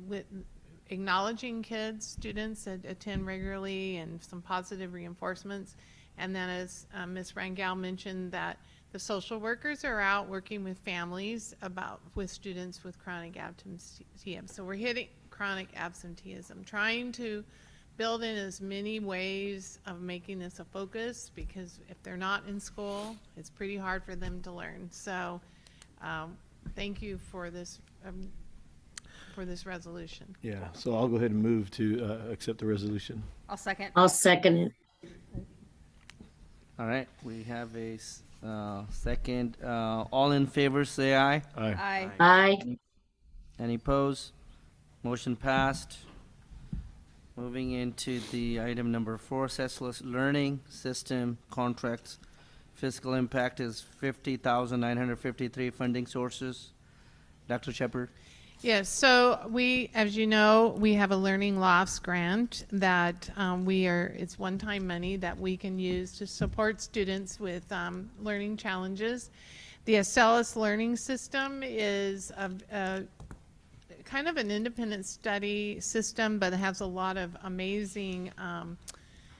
with acknowledging kids, students that attend regularly, and some positive reinforcements. And then as Ms. Rangel mentioned, that the social workers are out working with families with students with chronic absenteeism. So we're hitting chronic absenteeism, trying to build in as many ways of making this a focus, because if they're not in school, it's pretty hard for them to learn. So thank you for this for this resolution. Yeah, so I'll go ahead and move to accept the resolution. I'll second. I'll second it. All right, we have a second. All in favor, say aye. Aye. Aye. Any opposed? Motion passed. Moving into the item number 4, Assessless Learning System Contracts. Fiscal impact is $50,953 funding sources. Dr. Shepard? Yes, so we, as you know, we have a Learning Lofts grant that it's one-time money that we can use to support students with learning challenges. The Assessless Learning System is a kind of an independent study system, but it has a lot of amazing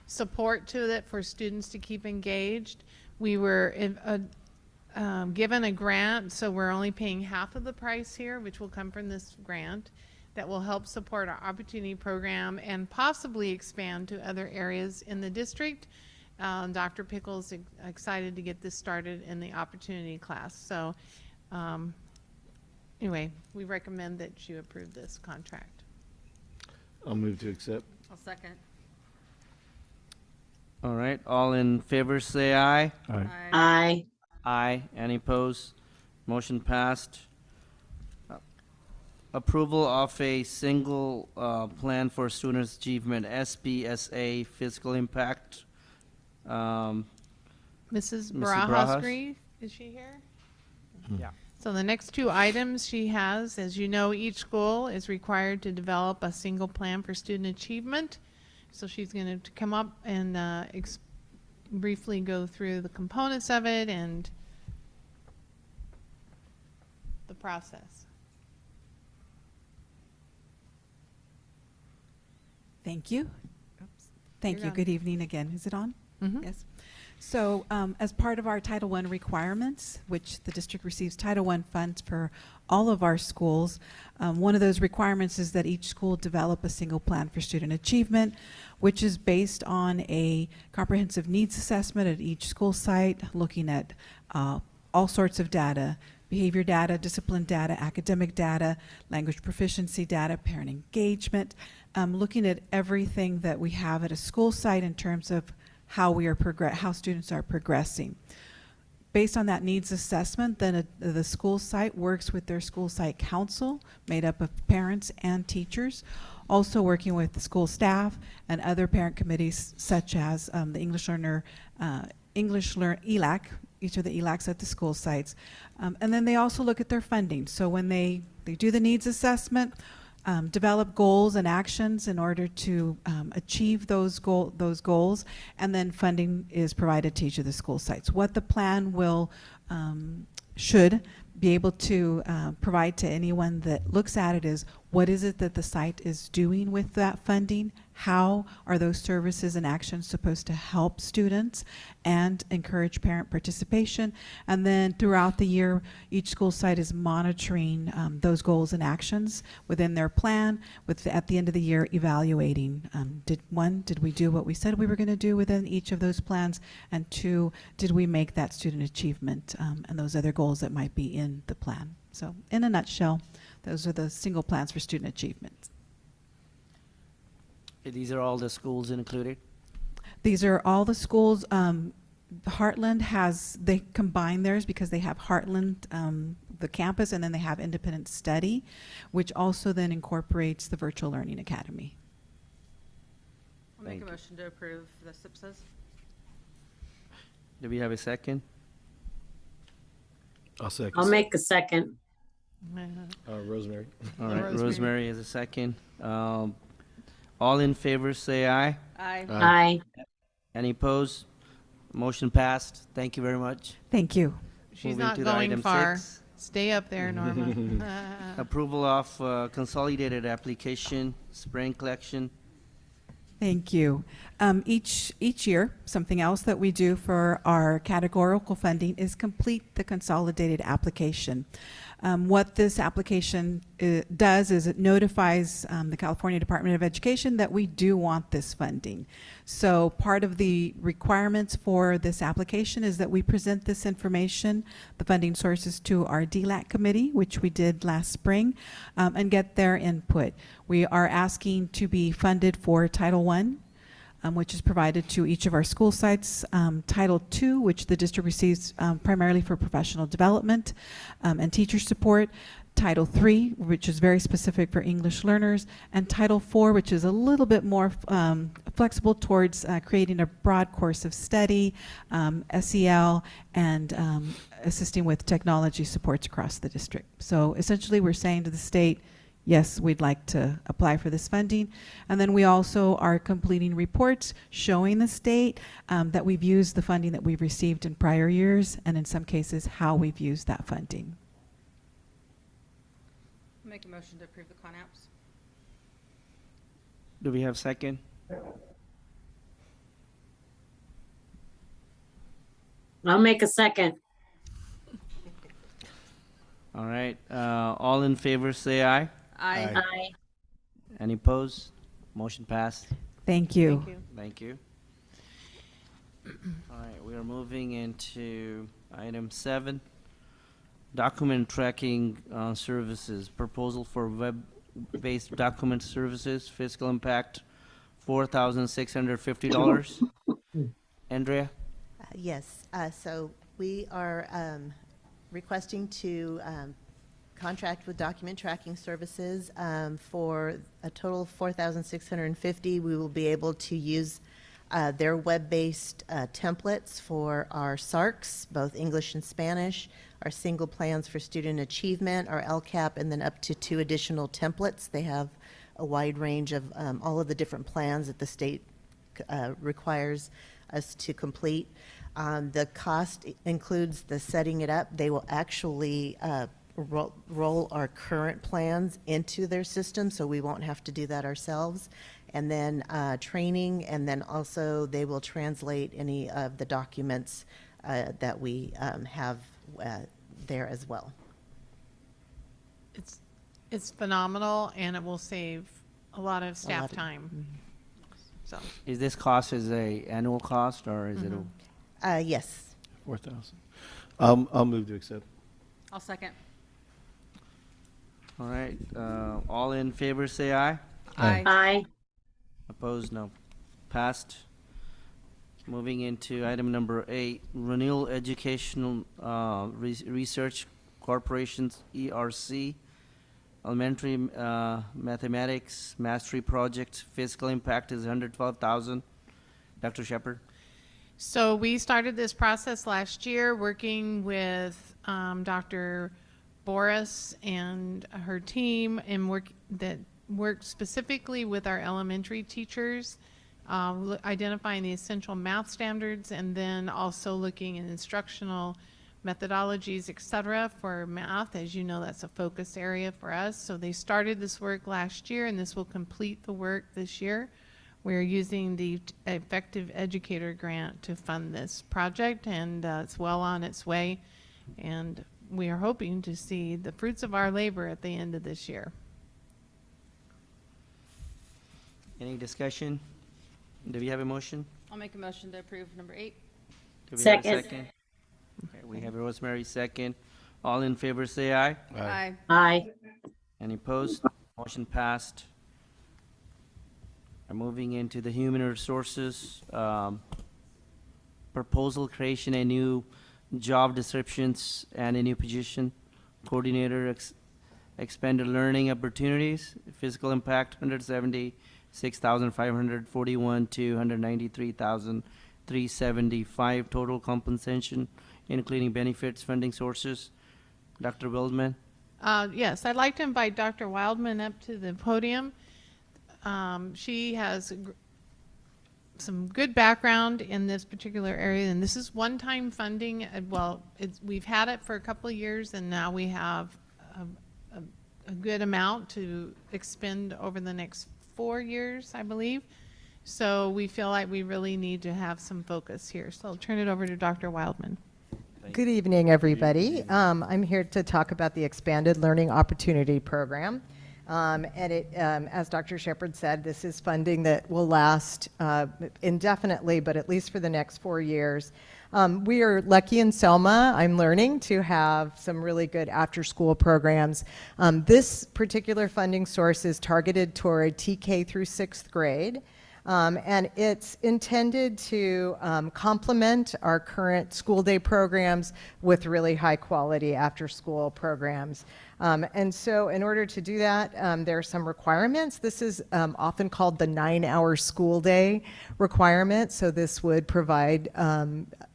support to it for students to keep engaged. We were given a grant, so we're only paying half of the price here, which will come from this grant that will help support our opportunity program and possibly expand to other areas in the district. Dr. Pickles is excited to get this started in the opportunity class. So anyway, we recommend that you approve this contract. I'll move to accept. I'll second. All right, all in favor, say aye. Aye. Aye. Aye. Any opposed? Motion passed. Approval of a single plan for student achievement, SBSA fiscal impact. Mrs. Mrs. Barajas Barajas? Grieve, is she here? Yeah. So the next 2 items she has, as you know, each school is required to develop a single plan for student achievement. So she's going to come up and briefly go through the components of it and the process. Thank you. Thank You're you. on. Good evening again. Is it on? Mhm. Yes. So as part of our Title I requirements, which the district receives Title I funds for all of our schools, one of those requirements is that each school develop a single plan for student achievement, which is based on a comprehensive needs assessment at each school site, looking at all sorts of data, behavior data, discipline data, academic data, language proficiency data, parent engagement, looking at everything that we have at a school site in terms of how how students are progressing. Based on that needs assessment, then the school site works with their school site council, made up of parents and teachers, also working with the school staff and other parent committees such as the ELAC, each of the ELACs at the school sites. And then they also look at their funding. So when they do the needs assessment, develop goals and actions in order to achieve those goals, and then funding is provided to each of the school sites. What the plan will should be able to provide to anyone that looks at it is, what is it that the site is doing with that funding? How are those services and actions supposed to help students and encourage parent participation? And then throughout the year, each school site is monitoring those goals and actions within their plan, at the end of the year evaluating, did we do what we said we were going to do within each of those plans? And 2, did we make that student achievement and those other goals that might be in the plan? So in a nutshell, those are the single plans for student achievement. These are all the schools included? These are all the schools. Heartland they combine theirs because they have Heartland, the campus, and then they have Independent Study, which also then incorporates the Virtual Learning Academy. I'll make a motion to approve the SIPSAs. Do we have a second? I'll second. I'll make a second. Rosemary. All right, Rosemary is a second. All in favor, say aye. Aye. Aye. Any opposed? Motion passed. Thank you very much. Thank you. She's Moving not to the going item far. 6. Stay up there, Norma. Approval of consolidated application, spring collection. Thank you. Each year, something else that we do for our categorical funding is complete the consolidated application. What this application does is it notifies the California Department of Education that we do want this funding. So part of the requirements for this application is that we present this information, the funding sources, to our DLAC committee, which we did last spring, and get their input. We are asking to be funded for Title I, which is provided to each of our school sites, Title II, which the district receives primarily for professional development and teacher support, Title III, which is very specific for English learners, and Title IV, which is a little bit more flexible towards creating a broad course of study, SEL, and assisting with technology supports across the district. So essentially we're saying to the state, yes, we'd like to apply for this funding. And then we also are completing reports showing the state that we've used the funding that we've received in prior years, and in some cases, how we've used that funding. Make a motion to approve the CONAPs. Do we have second? I'll make a second. All right, all in favor say aye. Aye. Aye. Any opposed? Motion passed. Thank you. Thank you. All right, we are moving into item 7, document tracking services. Proposal for web-based document services, fiscal impact $4,650. Andrea? Yes, so we are requesting to contract with document tracking services for a total of $4,650. We will be able to use their web-based templates for our SARCs, both English and Spanish, our single plans for student achievement, our LCAP, and then up to 2 additional templates. They have a wide range of all of the different plans that the state requires us to complete. The cost includes the setting it up. They will actually roll our current plans into their system, so we won't have to do that ourselves. And then training, and then also they will translate any of the documents that we have there as well. It's phenomenal, and it will save a lot of staff time. So Is this cost is a annual cost, or is it a? Yes. 4,000. I'll move to accept. I'll second. All right, all in favor say aye. Aye. Aye. Opposed, no. Passed. Moving into item number 8, Renewal Educational Research Corporation's ERC, Elementary Mathematics Mastery Project. Fiscal impact is $112,000. Dr. Shepard? So we started this process last year, working with Dr. Boris and her team, and worked specifically with our elementary teachers, identifying the essential math standards, and then also looking at instructional methodologies, etc., for math. As you know, that's a focus area for us. So they started this work last year, and this will complete the work this year. We're using the Effective Educator Grant to fund this project, and it's well on its way. And we are hoping to see the fruits of our labor at the end of this year. Any discussion? Do we have a motion? I'll make a motion to approve number 8. Do we Second. have a second? Okay, we have Rosemary second. All in favor say aye. Aye. Aye. Any opposed? Motion passed. We're moving into the human resources proposal, creation a new job descriptions and a new position. Coordinator, expanded learning opportunities. Physical impact 176,541 to 193,375. Total compensation, including benefits, funding sources. Dr. Wildman? Yes, I'd like to invite Dr. Wildman up to the podium. She has some good background in this particular area, and this is one-time funding. Well, we've had it for a couple of years, and now we have a good amount to expend over the next 4 years, I believe. So we feel like we really need to have some focus here. So I'll turn it over to Dr. Wildman. Good evening, everybody. I'm here to talk about the Expanded Learning Opportunity Program. As Dr. Shepherd said, this is funding that will last indefinitely, but at least for the next 4 years. We are lucky in Selma, I'm learning, to have some really good after-school programs. This particular funding source is targeted toward TK through 6th grade. And it's intended to complement our current school day programs with really high quality after school programs. And so in order to do that, there are some requirements. This is often called the 9-hour school day requirement. So this would provide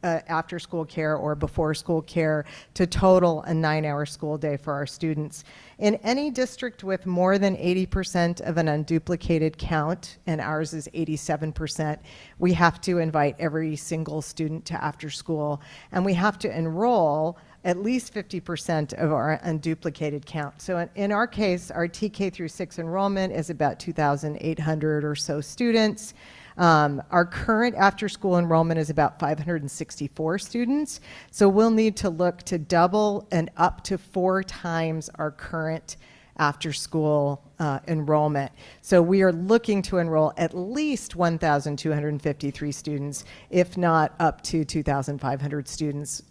after school care or before school care to total a 9-hour school day for our students. In any district with more than 80% of an unduplicated count, and ours is 87%, we have to invite every single student to after school, and we have to enroll at least 50% of our unduplicated count. So in our case, our TK through 6 enrollment is about 2,800 or so students. Our current after-school enrollment is about 564 students. So we'll need to look to double and up to 4 times our current after-school enrollment. So we are looking to enroll at least 1,253 students, if not up to 2,500 students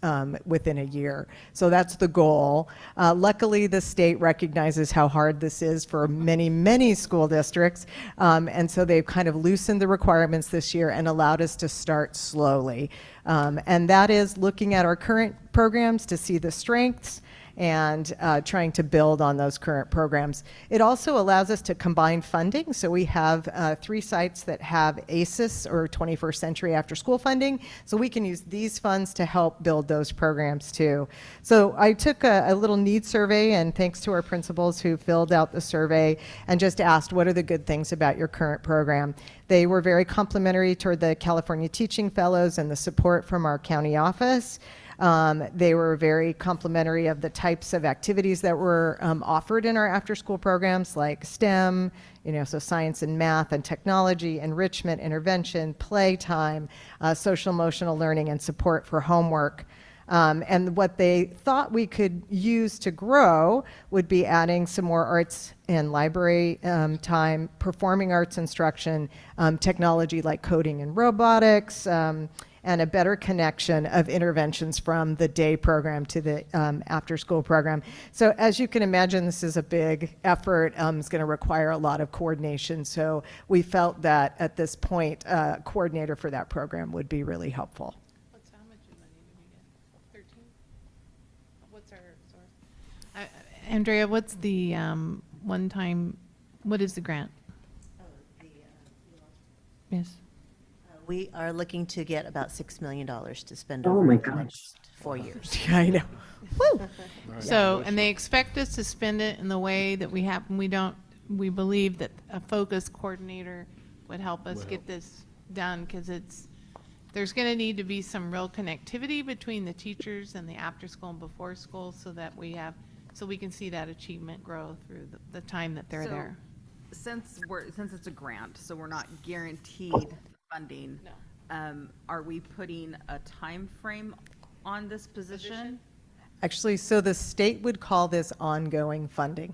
within a year. So that's the goal. Luckily, the state recognizes how hard this is for many, many school districts. And so they've kind of loosened the requirements this year and allowed us to start slowly. And that is looking at our current programs to see the strengths and trying to build on those current programs. It also allows us to combine funding. So we have 3 sites that have ACES, or 21st Century After School funding. So we can use these funds to help build those programs too. So I took a little need survey, and thanks to our principals who filled out the survey and just asked, what are the good things about your current program? They were very complimentary toward the California Teaching Fellows and the support from our county office. They were very complimentary of the types of activities that were offered in our after-school programs, like STEM, so science and math and technology, enrichment, intervention, playtime, social emotional learning, and support for homework. And what they thought we could use to grow would be adding some more arts and library time, performing arts instruction, technology like coding and robotics, and a better connection of interventions from the day program to the after-school program. So as you can imagine, this is a big effort. It's going to require a lot of coordination. So we felt that at this point, a coordinator for that program would be really helpful. How much money did we get? 13? What's our source? Andrea, what's the one-time, what is the grant? Yes. We are looking to get about $6 million to spend Oh over my the gosh. next 4 years. I know. Woo! So, and they expect us to spend it in the way that we have, and we believe that a focus coordinator would help us get this done, because there's going to need to be some real connectivity between the teachers and the after school and before school, so we can see that achievement grow through the time that they're So, there. Since it's a grant, so we're not guaranteed funding. No. Are we putting a time frame on this position? Actually, so the state would call this ongoing funding.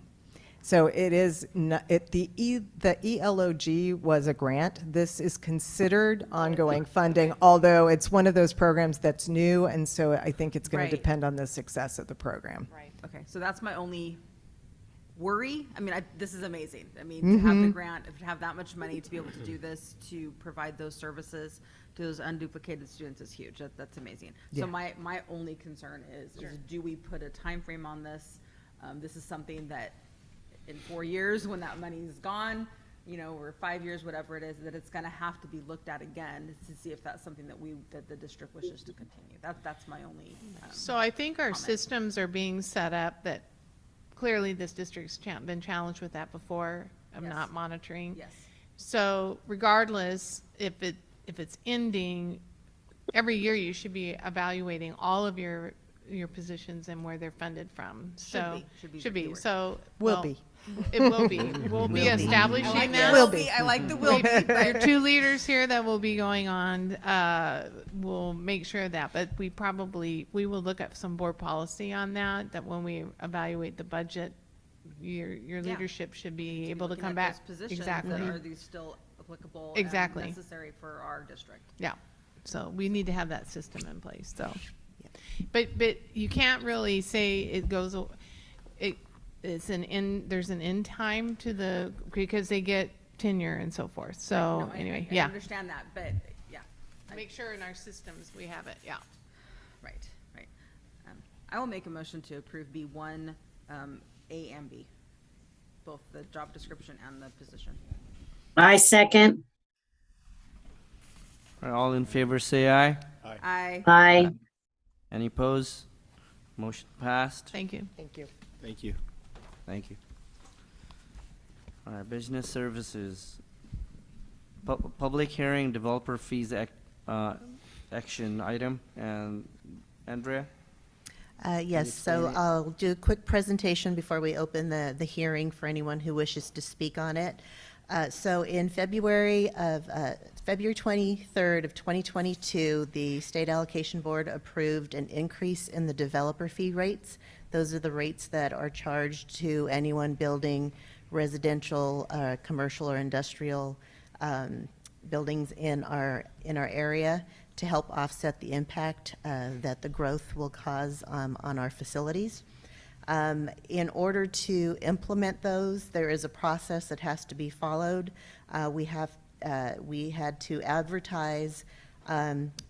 So it is not, the ELOG was a grant. This is considered ongoing funding, although it's one of those programs that's new, and so I think it's going Right. to depend on the success of the program. Right. Okay, so that's my only worry. I mean, this is amazing. I mean, to have the grant, to have that much money to be able to do this, to provide those services to those unduplicated students is huge. That's amazing. Yeah. So my only concern is do we put a time frame on this? This is something that in 4 years, when that money's gone, or 5 years, whatever it is, that it's going to have to be looked at again to see if that's something that the district wishes to continue. That's my only. So I think our comment. systems are being set up that clearly this district's been challenged with that before, of Yes. not monitoring. Yes. So regardless, if it's ending, every year you should be evaluating all of your positions and where they're funded from. So Should be the keyword. So Will well, be. It will be. We'll be establishing that. Will be. I like the will be. There are 2 leaders here that will be going on. We'll make sure of that, but we will look at some board policy on that, that when we evaluate the budget, your leadership should be able to Looking come at back. those positions, Exactly. Are these still applicable Exactly. and necessary for our district? Yeah, so we need to have that system in place, so. But you can't really say it goes, there's an end time to because they get tenure and so forth, so No, anyway, I yeah. understand that, but yeah. Make sure in our systems we have it, yeah. Right. I will make a motion to approve B1, A and B, both the job description and the position. I second. All in favor, say aye. Aye. Aye. Any opposed? Motion passed. Thank you. Thank you. Thank you. Thank you. All right, business services. Public hearing, developer fees action item, and Andrea? Yes, so I'll do a quick presentation before we open the hearing for anyone who wishes to speak on it. So in February 23rd of 2022, the State Allocation Board approved an increase in the developer fee rates. Those are the rates that are charged to anyone building residential, commercial, or industrial buildings in our area to help offset the impact that the growth will cause on our facilities. In order to implement those, there is a process that has to be followed. We had to advertise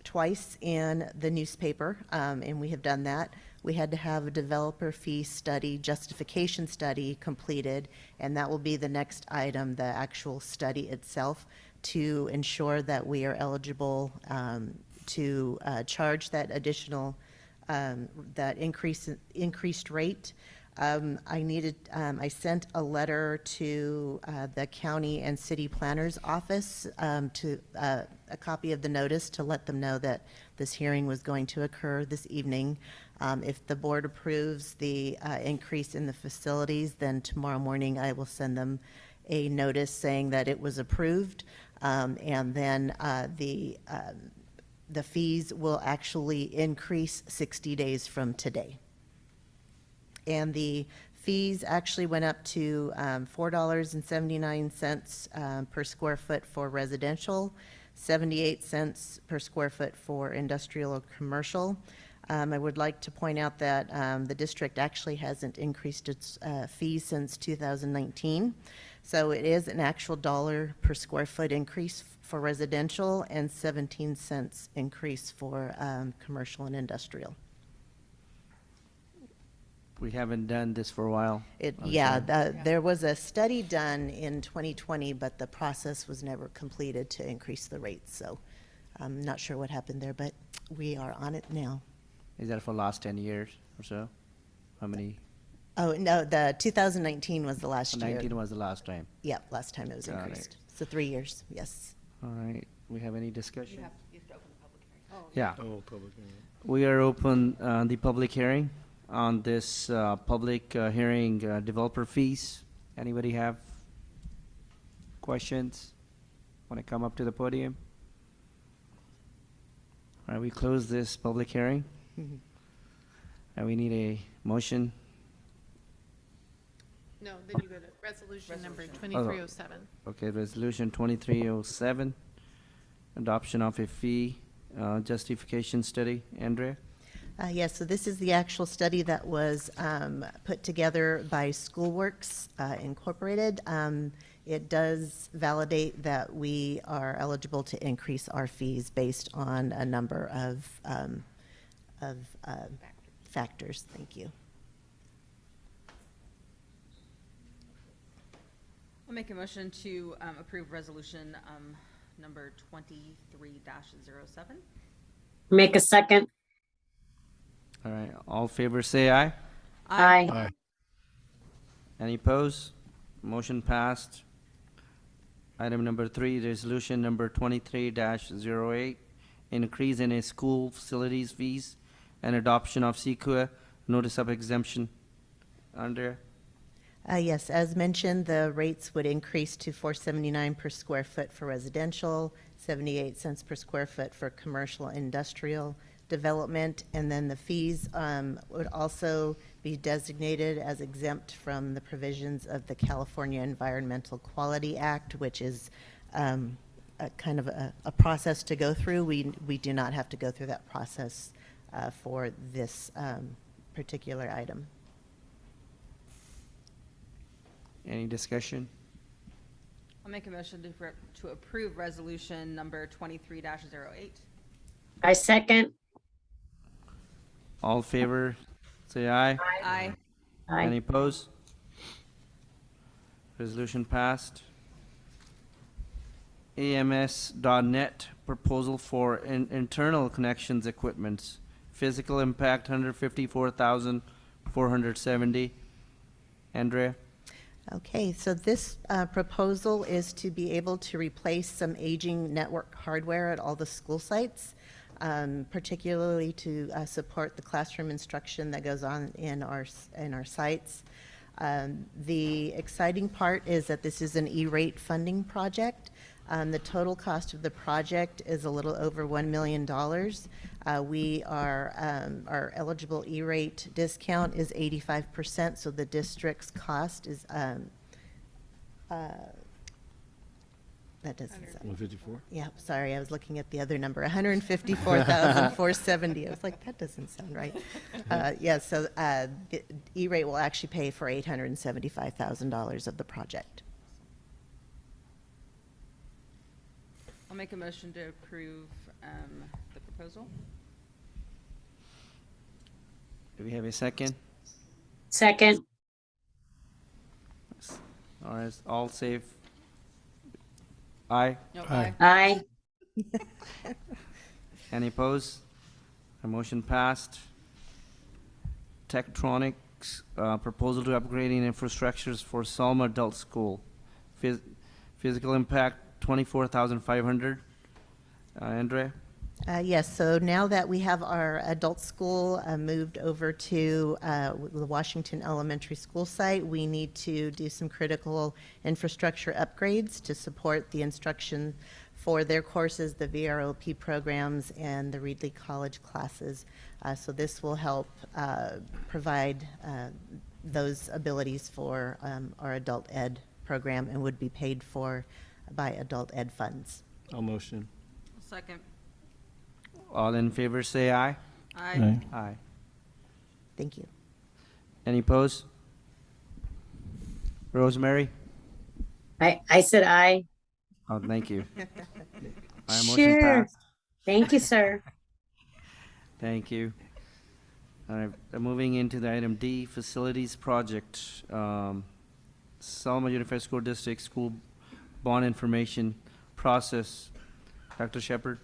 twice in the newspaper, and we have done that. We had to have a developer fee study, justification study completed, and that will be the next item, the actual study itself, to ensure that we are eligible to charge that additional, that increased rate. I sent a letter to the county and city planner's office to a copy of the notice to let them know that this hearing was going to occur this evening. If the board approves the increase in the facilities, then tomorrow morning I will send them a notice saying that it was approved, and then the fees will actually increase 60 days from today. And the fees actually went up to $4.79 per square foot for residential, 78 cents per square foot for industrial or commercial. I would like to point out that the district actually hasn't increased its fees since 2019. So it is an actual dollar per square foot increase for residential and 17 cents increase for commercial and industrial. We haven't done this for a while. There was a study done in 2020, but the process was never completed to increase the rates. So I'm not sure what happened there, but we are on it now. Is that for the last 10 years or so? How many? Oh, no, the 2019 was the last year. 19 was the last time. Yep, last time it was Got increased. it. So 3 years, yes. All right, we have any discussion? You have to open the public hearing. Yeah. Oh, public hearing. We are open the public hearing on this public hearing developer fees. Anybody have questions? Want to come up to the podium? All right, we close this public hearing. And we need a motion. No, then you go to resolution number 2307. Okay, resolution 2307, adoption of a fee justification study. Andrea? Yes, so this is the actual study that was put together by Schoolworks Incorporated. It does validate that we are eligible to increase our fees based on a number of factors. Thank you. I'll make a motion to approve resolution number 23-07. Make a second. All right, all in favor say aye. Aye. Aye. Any opposed? Motion passed. Item number 3, resolution number 23-08, increase in a school facilities fees and adoption of CEQA notice of exemption. Andrea? Yes, as mentioned, the rates would increase to $4.79 per square foot for residential, 78 cents per square foot for commercial and industrial development, and then the fees would also be designated as exempt from the provisions of the California Environmental Quality Act, which is a kind of a process to go through. We do not have to go through that process for this particular item. Any discussion? I'll make a motion to approve resolution number 23-08. I second. All in favor, say aye. Aye. Aye. Any opposed? Resolution passed. AMS.net proposal for internal connections equipment. Physical impact, 154,470. Andrea? Okay, so this proposal is to be able to replace some aging network hardware at all the school sites, particularly to support the classroom instruction that goes on in our sites. The exciting part is that this is an E-rate funding project. The total cost of the project is a little over $1 million. Our eligible E-rate discount is 85%, so the district's cost is, that doesn't sound. 154? Yeah, sorry, I was looking at the other number, 154,470. I was like, that doesn't sound right. Yeah, so the E-rate will actually pay for $875,000 of the project. I'll make a motion to approve the proposal. Do we have a second? Second. All right, all safe? Aye. No, Aye. Aye. Any opposed? The motion passed. Tektronix, proposal to upgrading infrastructures for Selma Adult School. Physical impact, 24,500. Andrea? Yes, so now that we have our adult school moved over to the Washington Elementary School site, we need to do some critical infrastructure upgrades to support the instruction for their courses, the VROP programs, and the Reedley College classes. So this will help provide those abilities for our adult ed program and would be paid for by adult ed funds. I'll motion. Second. All in favor, say aye. Aye. Aye. Thank you. Any opposed? Rosemary? I said aye. Oh, thank you. Motion Sure. passed. Thank you, sir. Thank you. All right, moving into the item D, facilities project. Selma Unified School District School Bond Information Process. Dr. Shepard?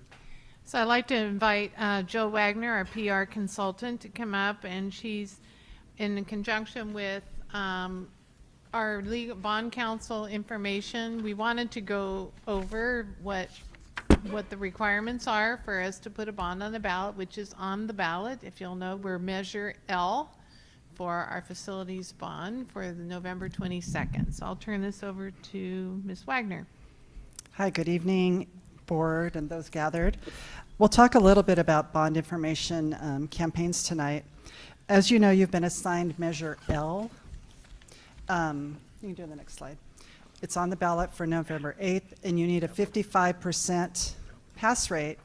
So I'd like to invite Jill Wagner, our PR consultant, to come up, and she's in conjunction with our legal bond counsel information. We wanted to go over what the requirements are for us to put a bond on the ballot, which is on the ballot. If you'll know, we're Measure L for our facilities bond for the November 22nd. So I'll turn this over to Ms. Wagner. Hi, good evening, board and those gathered. We'll talk a little bit about bond information campaigns tonight. As you know, you've been assigned Measure L. You can do the next slide. It's on the ballot for November 8th, and you need a 55% pass rate.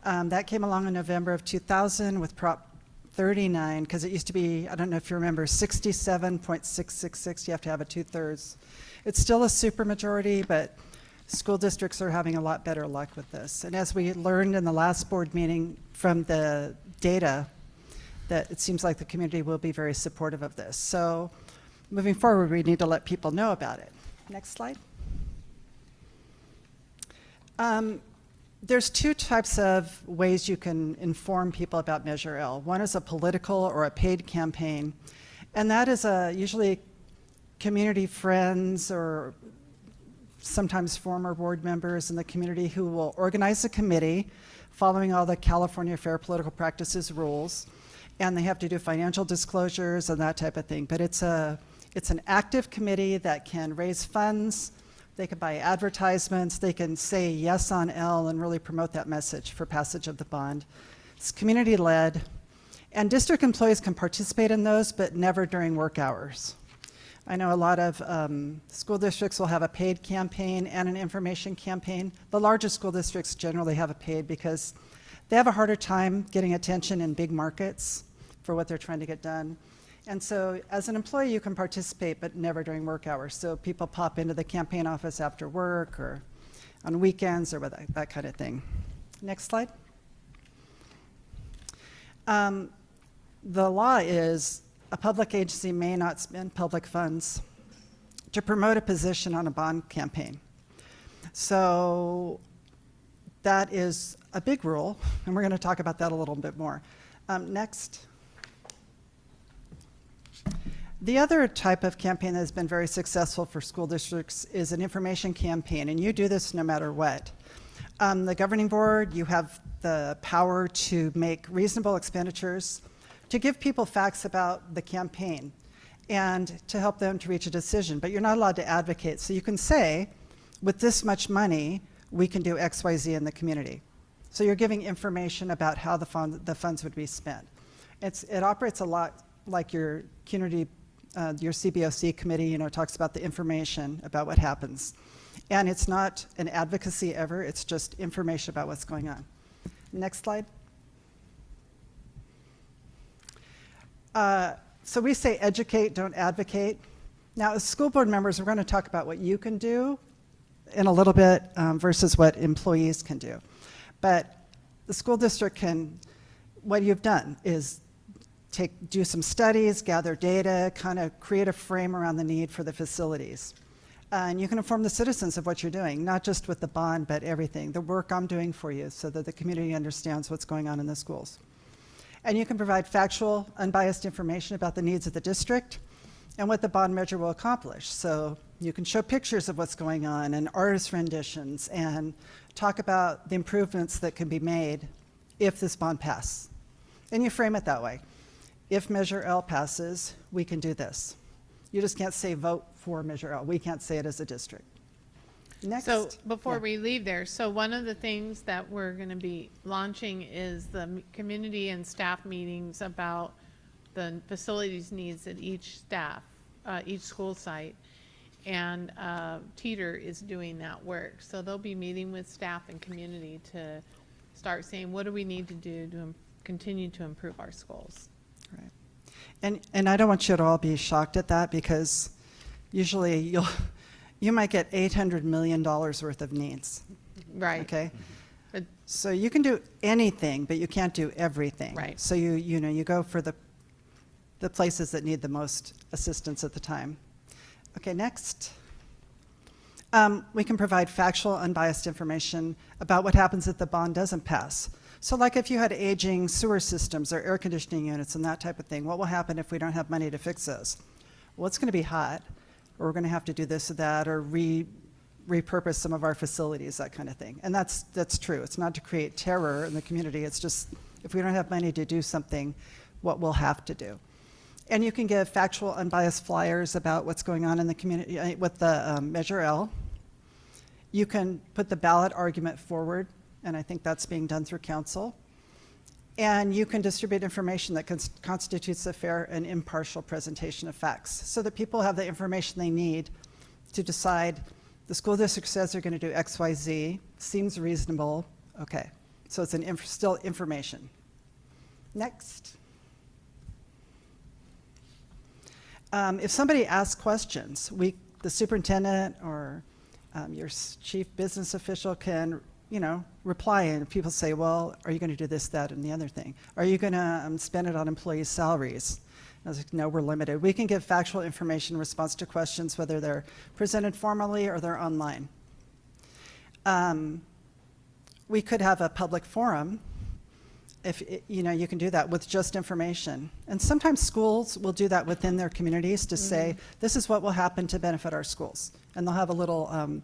That came along in November of 2000 with Prop 39, because it used to be, I don't know if you remember, 67.666. You have to have a 2/3. It's still a supermajority, but school districts are having a lot better luck with this. And as we learned in the last board meeting from the data, that it seems like the community will be very supportive of this. So moving forward, we need to let people know about it. Next slide. There's two types of ways you can inform people about Measure L. One is a political or a paid campaign, and that is usually community friends or sometimes former board members in the community who will organize a committee following all the California Fair Political Practices rules, and they have to do financial disclosures and that type of thing. But it's a It's an active committee that can raise funds, they can buy advertisements, they can say yes on L and really promote that message for passage of the bond. It's community-led, and district employees can participate in those, but never during work hours. I know a lot of school districts will have a paid campaign and an information campaign. The largest school districts generally have a paid because they have a harder time getting attention in big markets for what they're trying to get done. And so as an employee, you can participate, but never during work hours. So people pop into the campaign office after work or on weekends or that kind of thing. Next slide. The law is a public agency may not spend public funds to promote a position on a bond campaign. So that is a big rule, and we're going to talk about that a little bit more. Next. The other type of campaign that has been very successful for school districts is an information campaign, and you do this no matter what. The governing board, you have the power to make reasonable expenditures, to give people facts about the campaign, and to help them to reach a decision, but you're not allowed to advocate. So you can say, with this much money, we can do X, Y, Z in the community. So you're giving information about how the funds would be spent. It operates a lot like your community, your CBOC committee, talks about the information about what happens. And it's not an advocacy ever, it's just information about what's going on. Next slide. So we say educate, don't advocate. Now, as school board members, we're going to talk about what you can do in a little bit versus what employees can do. But the school district can, what you've done is do some studies, gather data, kind of create a frame around the need for the facilities. And you can inform the citizens of what you're doing, not just with the bond, but everything, the work I'm doing for you so that the community understands what's going on in the schools. And you can provide factual, unbiased information about the needs of the district and what the bond measure will accomplish. So you can show pictures of what's going on and artist renditions and talk about the improvements that can be made if this bond passes. And you frame it that way. If Measure L passes, we can do this. You just can't say vote for Measure L. We can't say it as a district. Next. So before we leave there, so one of the things that we're going to be launching is the community and staff meetings about the facilities needs at each school site. And Teeter is doing that work. So they'll be meeting with staff and community to start saying, what do we need to do to continue to improve our schools? Right. And I don't want you to all be shocked at that, because usually you might get $800 million worth of needs. Right. Okay. But, so you can do anything, but you can't do everything. Right. So you go for the places that need the most assistance at the time. Okay, next. We can provide factual, unbiased information about what happens if the bond doesn't pass. So like if you had aging sewer systems or air conditioning units and that type of thing, what will happen if we don't have money to fix those? Well, it's going to be hot, or we're going to have to do this or that, or repurpose some of our facilities, that kind of thing. And that's true. It's not to create terror in the community. It's just if we don't have money to do something, what we'll have to do. And you can give factual, unbiased flyers about what's going on in the community with the Measure L. You can put the ballot argument forward, and I think that's being done through council. And you can distribute information that constitutes a fair and impartial presentation of facts so that people have the information they need to decide the school district says they're going to do X, Y, Z, seems reasonable, okay. So it's still information. Next. If somebody asks questions, the superintendent or your chief business official can reply, and people say, well, are you going to do this, that, and the other thing? Are you going to spend it on employees' salaries? I was like, no, we're limited. We can give factual information in response to questions, whether they're presented formally or they're online. We could have a public forum. If you can do that with just information. And sometimes schools will do that within their communities to say, this is what will happen to benefit our schools. And they'll have a little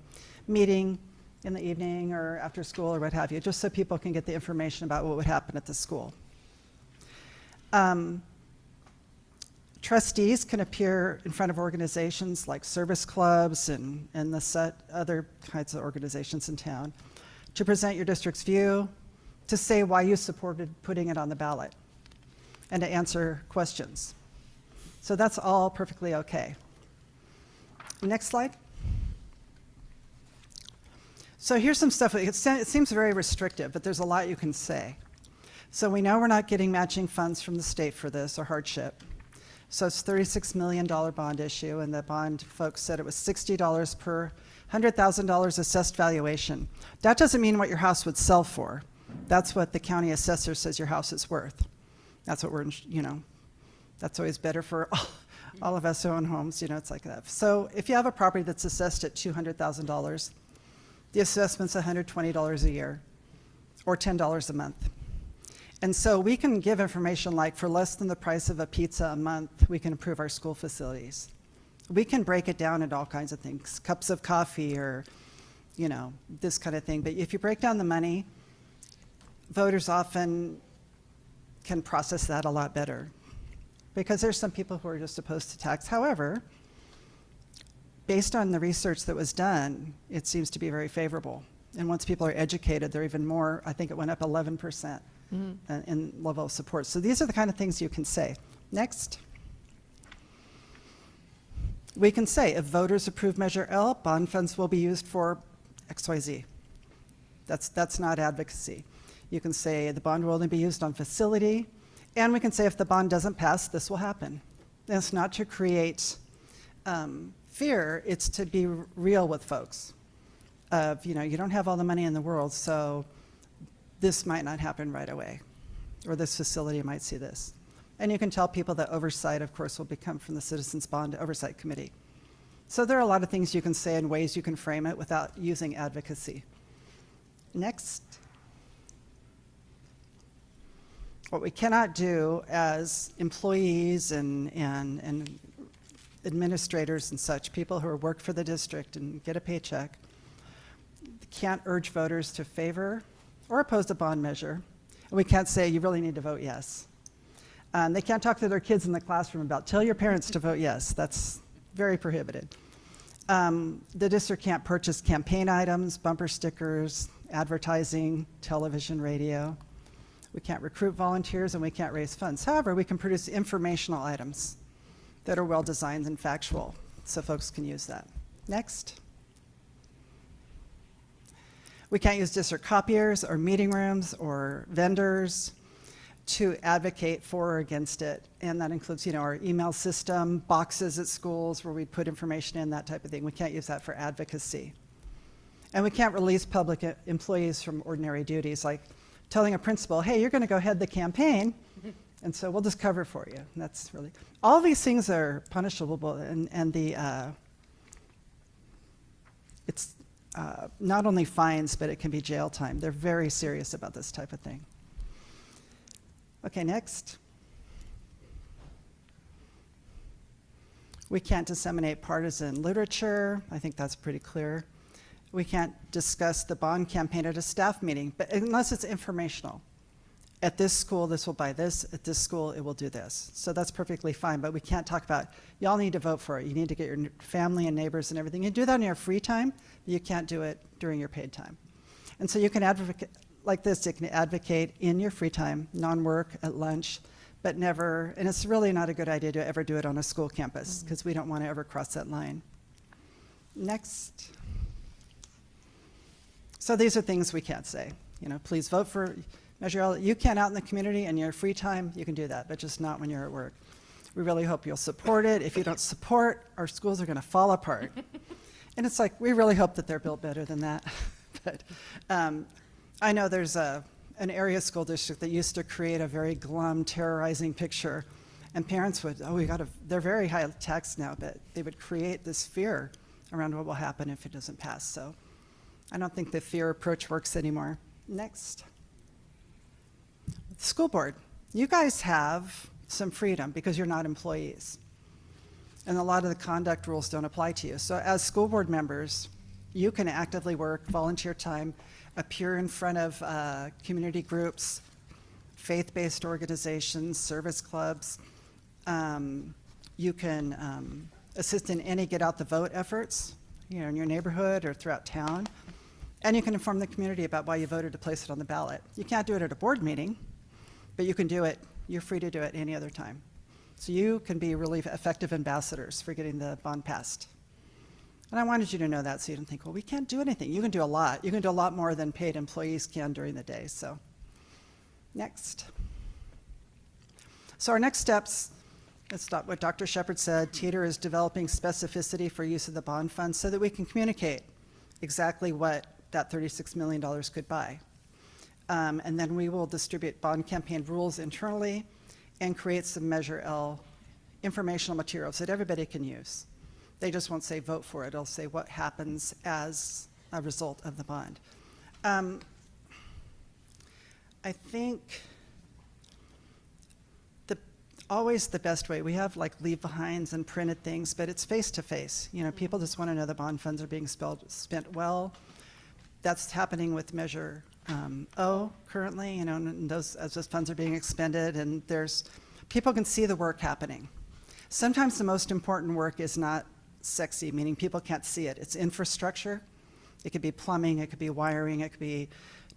meeting in the evening or after school or what have you, just so people can get the information about what would happen at the school. Trustees can appear in front of organizations like service clubs and other kinds of organizations in town to present your district's view, to say why you supported putting it on the ballot, and to answer questions. So that's all perfectly okay. Next slide. So here's some stuff. It seems very restrictive, but there's a lot you can say. So we know we're not getting matching funds from the state for this, or hardship. So it's $36 million bond issue, and the bond folks said it was $60 per $100,000 assessed valuation. That doesn't mean what your house would sell for. That's what the county assessor says your house is worth. That's what that's always better for all of us who own homes, it's like that. So if you have a property that's assessed at $200,000, the assessment's $120 a year, or $10 a month. And so we can give information like, for less than the price of a pizza a month, we can improve our school facilities. We can break it down into all kinds of things, cups of coffee or, this kind of thing. But if you break down the money, voters often can process that a lot better, because there's some people who are just opposed to tax. However, based on the research that was done, it seems to be very favorable. And once people are educated, they're even more, I think it went up 11% in level of support. So these are the kind of things you can say. Next. We can say, if voters approve Measure L, bond funds will be used for XYZ. That's not advocacy. You can say the bond will only be used on facility, and we can say if the bond doesn't pass, this will happen. And it's not to create fear, it's to be real with folks. You don't have all the money in the world, so this might not happen right away, or this facility might see this. And you can tell people that oversight, of course, will become from the Citizens Bond Oversight Committee. So there are a lot of things you can say and ways you can frame it without using advocacy. Next. What we cannot do as employees and administrators and such, people who work for the district and get a paycheck, can't urge voters to favor or oppose a bond measure. And we can't say, you really need to vote yes. They can't talk to their kids in the classroom about, tell your parents to vote yes. That's very prohibited. The district can't purchase campaign items, bumper stickers, advertising, television, radio. We can't recruit volunteers, and we can't raise funds. However, we can produce informational items that are well-designed and factual, so folks can use that. Next. We can't use district copiers or meeting rooms or vendors to advocate for or against it. And that includes, our email system, boxes at schools where we put information in, that type of thing. We can't use that for advocacy. And we can't release public employees from ordinary duties, like telling a principal, hey, you're going to go head the campaign, and so we'll just cover for you. And that's really, all these things are punishable, and it's not only fines, but it can be jail time. They're very serious about this type of thing. Okay, next. We can't disseminate partisan literature. I think that's pretty clear. We can't discuss the bond campaign at a staff meeting, but unless it's informational. At this school, this will buy this. At this school, it will do this. So that's perfectly fine, but we can't talk about, y'all need to vote for it. You need to get your family and neighbors and everything. You do that in your free time, but you can't do it during your paid time. And so you can advocate like this. You can advocate in your free time, non-work, at lunch, but never, and it's really not a good idea to ever do it on a school campus, because we don't want to ever cross that line. Next. So these are things we can't say. Please vote for Measure L. You can out in the community and your free time, you can do that, but just not when you're at work. We really hope you'll support it. If you don't support, our schools are going to fall apart. And it's like, we really hope that they're built better than that. But I know there's an area school district that used to create a very glum, terrorizing picture. And parents would, they're very high taxed now, but they would create this fear around what will happen if it doesn't pass. So I don't think the fear approach works anymore. Next. School board, you guys have some freedom because you're not employees. And a lot of the conduct rules don't apply to you. So as school board members, you can actively work, volunteer time, appear in front of community groups, faith-based organizations, service clubs, You can assist in any get out the vote efforts, you know, in your neighborhood or throughout town. And you can inform the community about why you voted to place it on the ballot. You can't do it at a board meeting, but you can do it, you're free to do it any other time. So you can be really effective ambassadors for getting the bond passed. And I wanted you to know that so you don't think, well, we can't do anything. You can do a lot. You can do a lot more than paid employees can during the day. So next. So our next steps, it's what Dr. Shepard said. Teeter is developing specificity for use of the bond fund so that we can communicate exactly what that $36 million could buy. And then we will distribute bond campaign rules internally and create some Measure L informational materials that everybody can use. They just won't say vote for it. It'll say what happens as a result of the bond. I think always the best way, we have like leave behinds and printed things, but it's face to face. You know, people just want to know the bond funds are being spent well. That's happening with Measure O currently, you know, and those, as those funds are being expended, and people can see the work happening. Sometimes the most important work is not sexy, meaning people can't see it. It's infrastructure. It could be plumbing, it could be wiring, it could be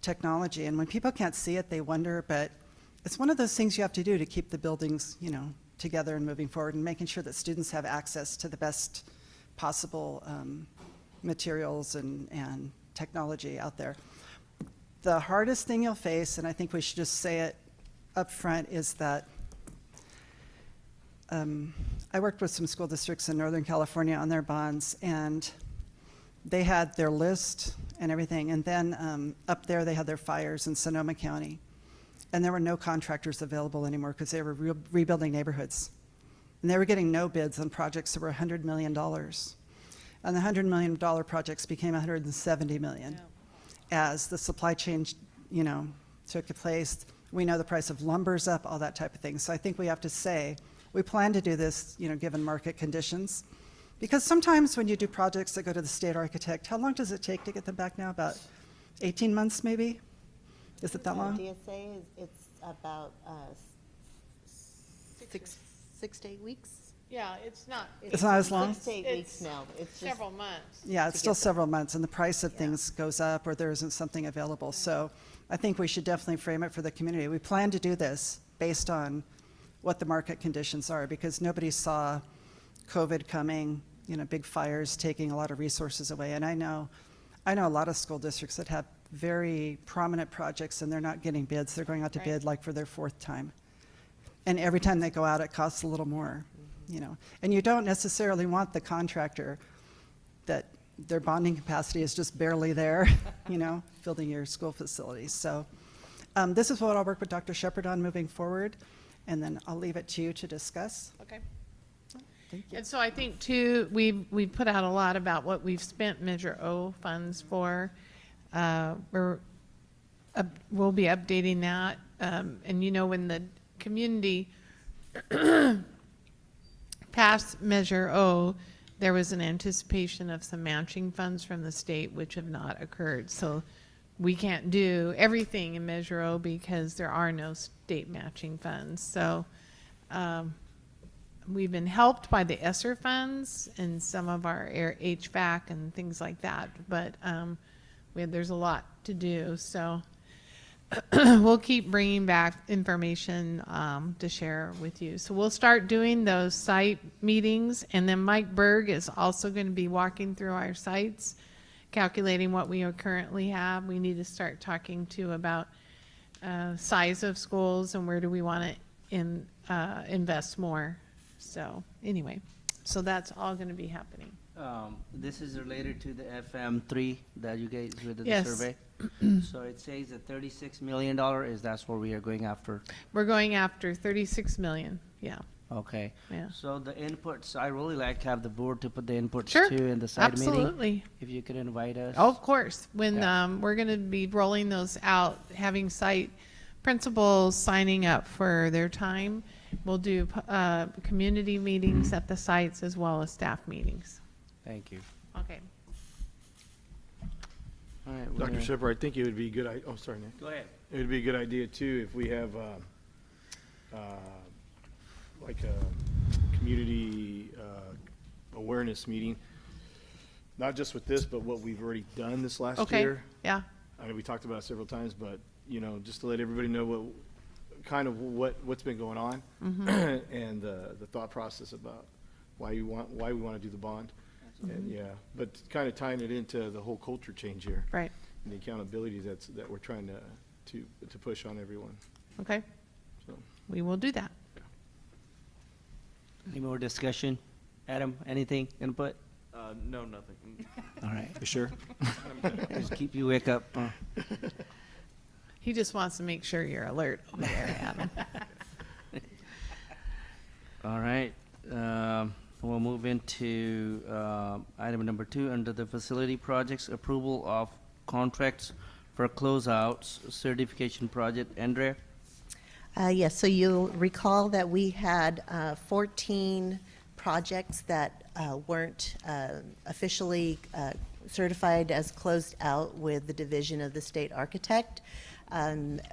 technology. And when people can't see it, they wonder, but it's one of those things you have to do to keep the buildings, you know, together and moving forward, and making sure that students have access to the best possible materials and technology out there. The hardest thing you'll face, and I think we should just say it up front, is that I worked with some school districts in Northern California on their bonds, and they had their list and everything, and then up there they had their fires in Sonoma County. And there were no contractors available anymore because they were rebuilding neighborhoods. And they were getting no bids on projects that were $100 million. And the $100 million projects became $170 million. As the supply chain, you know, took place. We know the price of lumber's up, all that type of thing. So I think we have to say, we plan to do this, you know, given market conditions. Because sometimes when you do projects that go to the state architect, how long does it take to get them back now? About 18 months maybe? Is it that long? DSA, it's about 6 to 8 weeks. Yeah, it's not. It's not as long? 6 to 8 weeks now. It's just several months. Yeah, it's still several months, and the price of things goes up or there isn't something available. So I think we should definitely frame it for the community. We plan to do this based on what the market conditions are, because nobody saw COVID coming, you know, big fires taking a lot of resources away. And I know a lot of school districts that have very prominent projects and they're not getting bids. They're going out to bid like for their 4th time. And every time they go out, it costs a little more, you know. And you don't necessarily want the contractor that their bonding capacity is just barely there, you know, building your school facilities. So this is what I'll work with Dr. Shepard on moving forward, and then I'll leave it to you to discuss. Okay. Thank you. And so I think too, we've put out a lot about what we've spent Measure O funds for. We'll be updating that. And you know, when the community passed Measure O, there was an anticipation of some matching funds from the state, which have not occurred. So we can't do everything in Measure O because there are no state matching funds. So we've been helped by the ESSER funds and some of our HVAC and things like that, but there's a lot to do. So we'll keep bringing back information to share with you. So we'll start doing those site meetings, and then Mike Berg is also going to be walking through our sites, calculating what we currently have. We need to start talking too about size of schools and where do we want to invest more. So anyway, so that's all going to be happening. This is related to the FM3 that you guys did the Yes. survey. So it says that $36 million that's what we are going after. We're going after 36 million. Yeah. Okay. Yeah. So the inputs, I really like to have the board to put the inputs Sure. too in the side meeting. Absolutely. If you could invite us. Oh, of course. When Yeah. we're going to be rolling those out, having site principals signing up for their time. We'll do community meetings at the sites as well as staff meetings. Thank you. Okay. All right. Dr. Shepard, I think it would be good. Oh, sorry, Nick. Go ahead. It would be a good idea too if we have like a community awareness meeting, not just with this, but what we've already done this last Okay, year. yeah. I mean, we talked about it several times, but, you know, just to let everybody know what's been going on and the thought process about why we want to do the bond. And yeah, but kind of tying it into the whole culture change here. Right. And the accountability that we're trying to push on everyone. Okay. So. We will do that. Any more discussion? Adam, anything, input? No, nothing. All right. For sure. Just keep you wake up. He just wants to make sure you're alert over there, Adam. All right. We'll move into item number 2 under the facility projects, approval of contracts for closeouts certification project. Andrea? Yes, so you'll recall that we had 14 projects that weren't officially certified as closed out with the Division of the State Architect.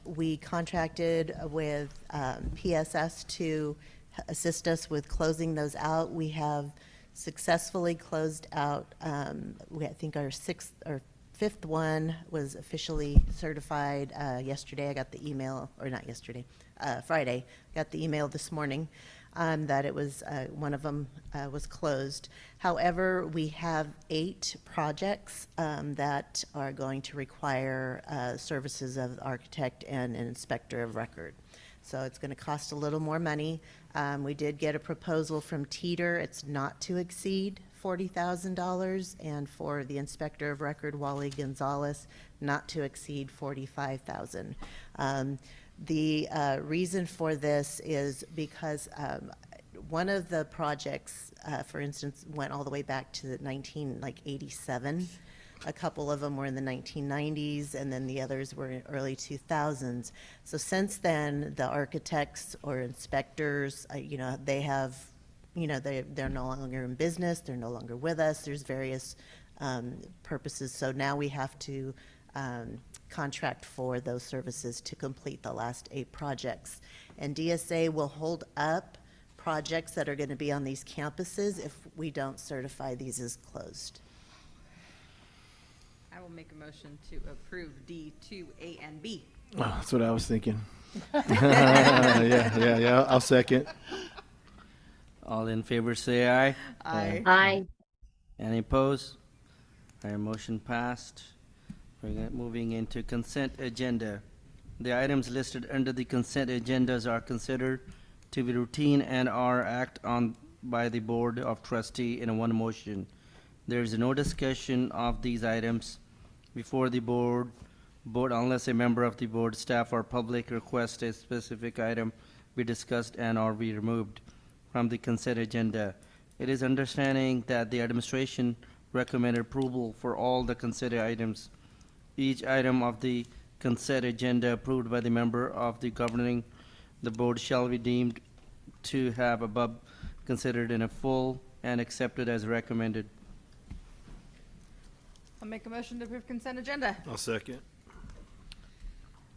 We contracted with PSS to assist us with closing those out. We have successfully closed out, I think our fifth one was officially certified yesterday. I got the email, or not yesterday, Friday. Got the email this morning that it was, one of them was closed. However, we have 8 projects that are going to require services of the architect and an inspector of record. So it's going to cost a little more money. We did get a proposal from Teeter. It's not to exceed $40,000, and for the inspector of record, Wally Gonzalez, not to exceed $45,000. The reason for this is because one of the projects, for instance, went all the way back to 1987. A couple of them were in the 1990s, and then the others were in early 2000s. So since then, the architects or inspectors, they have, they're no longer in business. They're no longer with us. There's various purposes. So now we have to contract for those services to complete the last 8 projects. And DSA will hold up projects that are going to be on these campuses if we don't certify these as closed. I will make a motion to approve D, 2, A, and B. Oh, that's what I was thinking. Yeah. I'll second. All in favor say aye. Aye. Aye. Any opposed? Our motion passed. We're moving into consent agenda. The items listed under the consent agendas are considered to be routine and are acted on by the Board of Trustees in one motion. There is no discussion of these items before the board unless a member of the board, staff, or public requests a specific item be discussed and or be removed from the consent agenda. It is understanding that the administration recommended approval for all the considered items. Each item of the consent agenda approved by the member of the governing the board shall be deemed to have above considered in a full and accepted as recommended. I'll make a motion to approve consent agenda. I'll second.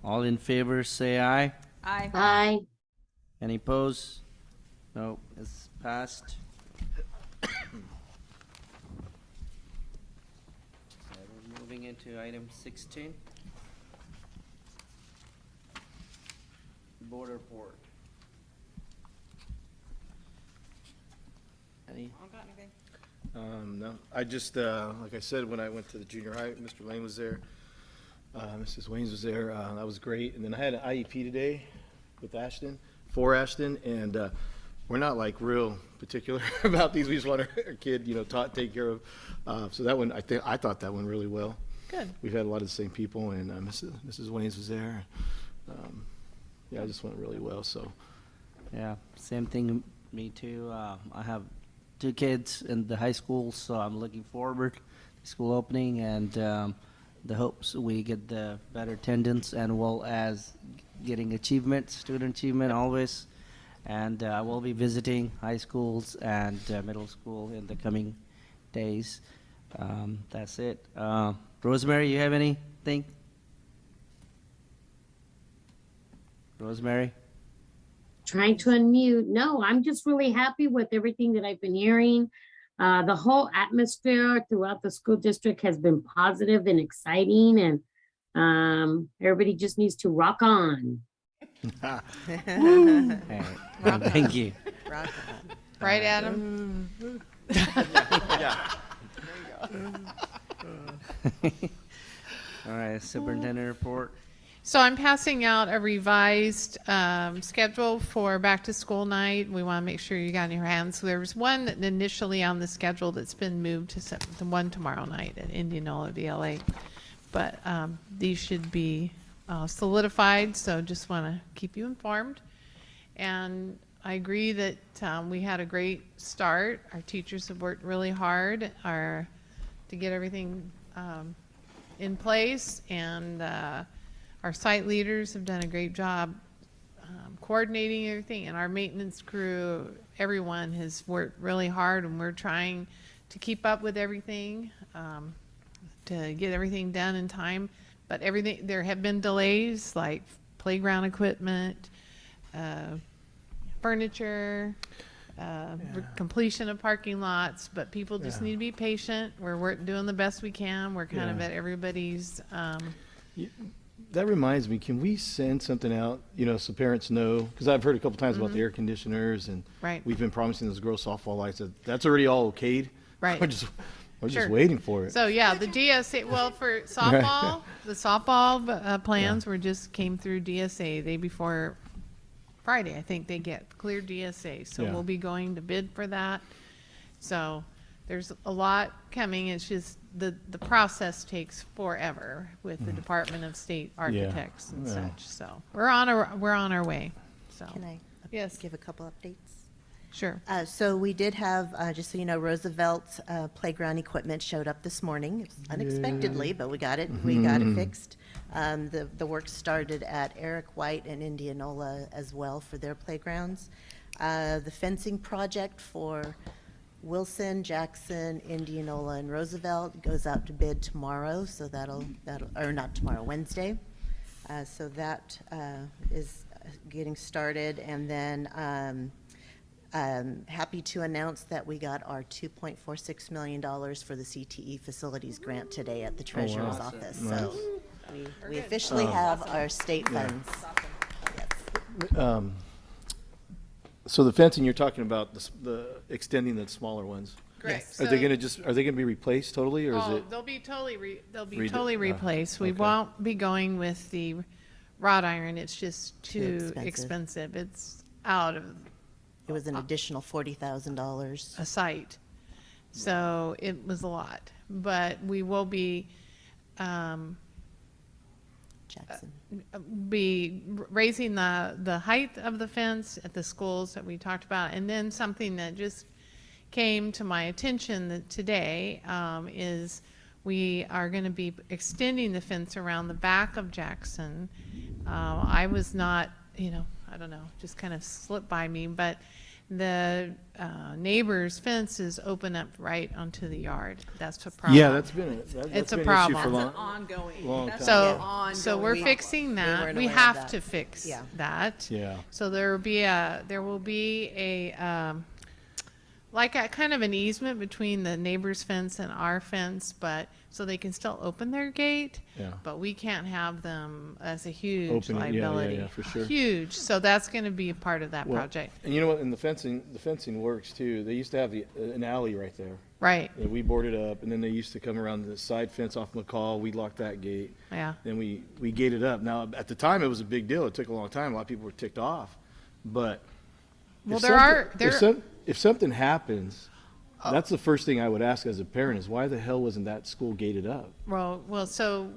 All in favor, say aye. Aye. Aye. Any opposed? No, it's passed. We're moving into item 16. Board report. Any? No, I just, like I said, when I went to the junior high, Mr. Lane was there, Mrs. Waynes was there, that was great. And then I had an IEP today with Ashton, for Ashton, and we're not like real particular about these. We just want our kid, taught, take care of. So that one, I thought that went really well. Good. We've had a lot of the same people, and Mrs. Waynes was there. Yeah, I just went really well, so. Yeah, same thing, me too. I have 2 kids in the high school, so I'm looking forward to school opening, and the hopes we get the better attendance and well as getting achievement, student achievement always. And I will be visiting high schools and middle school in the coming days. That's it. Rosemary, you have anything? Rosemary? trying to unmute. No, I'm just really happy with everything that I've been hearing. The whole atmosphere throughout the school district has been positive and exciting, and everybody just needs to rock on. All right. Well, thank you. Rock Right, Adam? All right, superintendent report. So I'm passing out a revised schedule for back to school night. We want to make sure you got in your hands. So there's one initially on the schedule that's been moved to the one tomorrow night at Indianola VLA. But these should be solidified, so just want to keep you informed. And I agree that we had a great start. Our teachers have worked really hard to get everything in place, and our site leaders have done a great job coordinating everything, and our maintenance crew, everyone has worked really hard, and we're trying to keep up with everything, to get everything done in time. But there have been delays, like playground equipment, furniture, completion of parking lots, but people just need to be patient. We're doing the best we can. We're kind of at everybody's. That reminds me, can we send something out, so parents know? Because I've heard a couple times about the air conditioners, and we've been promising those girls softball lights. That's already all okayed. Right. We're just waiting for it. So yeah, the DSA. Well, for softball, the softball plans came through DSA day before Friday. I think they get cleared DSA, so we'll be going to bid for that. So there's a lot coming. It's just the process takes forever with the Department of State architects and such. So we're on our way. So Can I give a couple updates? Sure. So we did have, just so you know, Roosevelt's playground equipment showed up this morning. It was unexpectedly, but we got it. We got it fixed. The work started at Eric White and Indianola as well for their playgrounds. The fencing project for Wilson, Jackson, Indianola, and Roosevelt goes out to bid tomorrow. So or not tomorrow, Wednesday. So that is getting started, and then. Happy to announce that we got our $2.46 million for the CTE facilities grant today at the Treasurer's office. Nice. So we officially have our state funds. So the fencing, you're talking about the extending the smaller ones. Correct. Are they going to be replaced totally, or is it? They'll be totally Redo- replaced. We okay. won't be going with the wrought iron. It's just too expensive. It's out of. It was an additional $40,000. A site. So it was a lot. But we will be raising the height of the fence at the schools that we talked about. And then something that just came to my attention today is we are going to be extending the fence around the back of Jackson. I was not, I don't know, just kind of slipped by me, but the neighbor's fence is open up right onto the yard. That's a problem. Yeah, that's been it's a been problem. An issue for That's an ongoing. long That's time. an So we're ongoing fixing We that. weren't We aware of have that. to fix Yeah. that. Yeah. So there will be a like a kind of an easement between the neighbor's fence and our fence, but so they can still open their gate. Yeah. But we can't have them as a huge Open it, yeah, liability. for sure. Huge. So that's going to be a part of that Well, project. And you know what? And the fencing works too. They used to have an alley right there. Right. That we boarded up, and then they used to come around the side fence off McCall. We locked that gate. Yeah. Then we gated up. Now at the time it was a big deal. It took a long time. A lot of people were ticked off, but Well, if something happens, that's the first thing I would ask as a parent is why the hell wasn't that school gated up? Well, so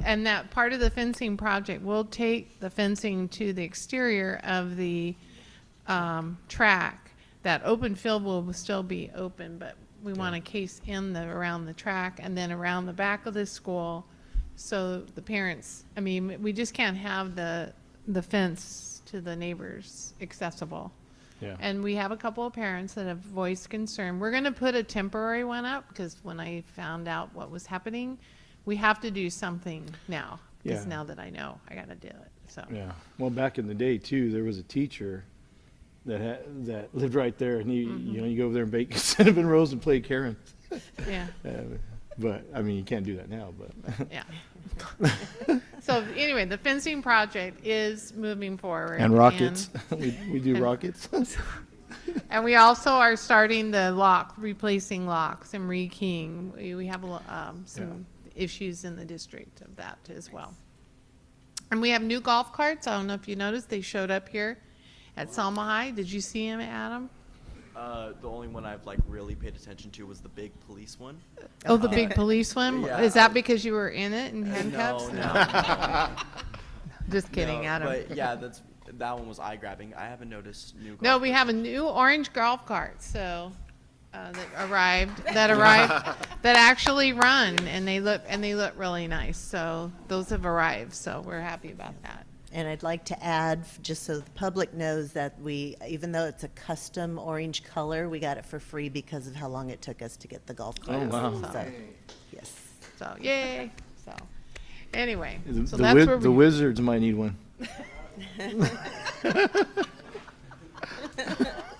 and that part of the fencing project will take the fencing to the exterior of the track. That open field will still be open, but we want to case in around the track and then around the back of the school, so the parents. I mean, we just can't have the fence to the neighbors accessible. Yeah. And we have a couple of parents that have voiced concern. We're going to put a temporary one up because when I found out what was happening, we have to do something now. Because Yeah. now that I know, I got to do it. So. Yeah. Well, back in the day too, there was a teacher that lived right there, and you know, you go over there and bake cinnamon rolls and play Karen. Yeah. But I mean, you can't do that now. But Yeah. So anyway, the fencing project is moving forward. and rockets, we do rockets. And we also are starting the replacing locks and rekeying. We have some issues in the district of that as well. And we have new golf carts. I don't know if you noticed, they showed up here at Selma High. Did you see them, Adam? The only one I've like really paid attention to was the big police one. Oh, the big police one? Yeah, Is that because you were in it in handcuffs? No. Just kidding, No, Adam. But yeah, that one was eye grabbing. I haven't noticed new. No, golf we carts. have a new orange golf cart, that actually run, and they look really nice. So those have arrived, so we're happy about that. And I'd like to add, just so the public knows, that even though it's a custom orange color, we got it for free because of how long it took us to get the golf cart. Oh, wow. So, yes. So yay. So anyway, so The that's where the Wizards might need one.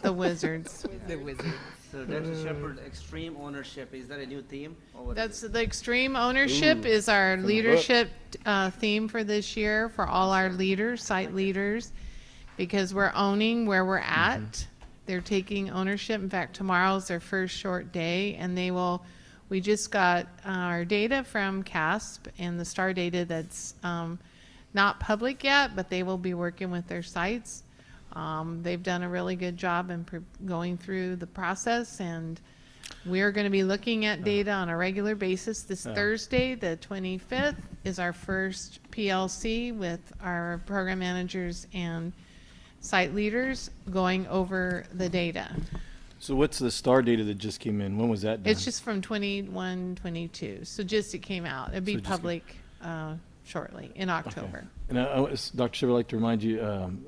The Wizards. The Wizards. So Dr. Shepherd, extreme ownership, is that a new theme? Or what That's is it? the extreme ownership is our leadership theme for this year for all our leaders, site leaders, because we're owning where we're at. They're taking ownership. In fact, tomorrow's their first short day, and we just got our data from CASP and the STAR data that's not public yet, but they will be working with their sites. They've done a really good job in going through the process, and we're going to be looking at data on a regular basis. This Thursday, the 25th, is our first PLC with our program managers and site leaders going over the data. So what's the STAR data that just came in? When was that done? It's just from 21, 22. So just it came out. It'll be public shortly in October. Okay. And Dr. Shepherd, I'd like to remind you,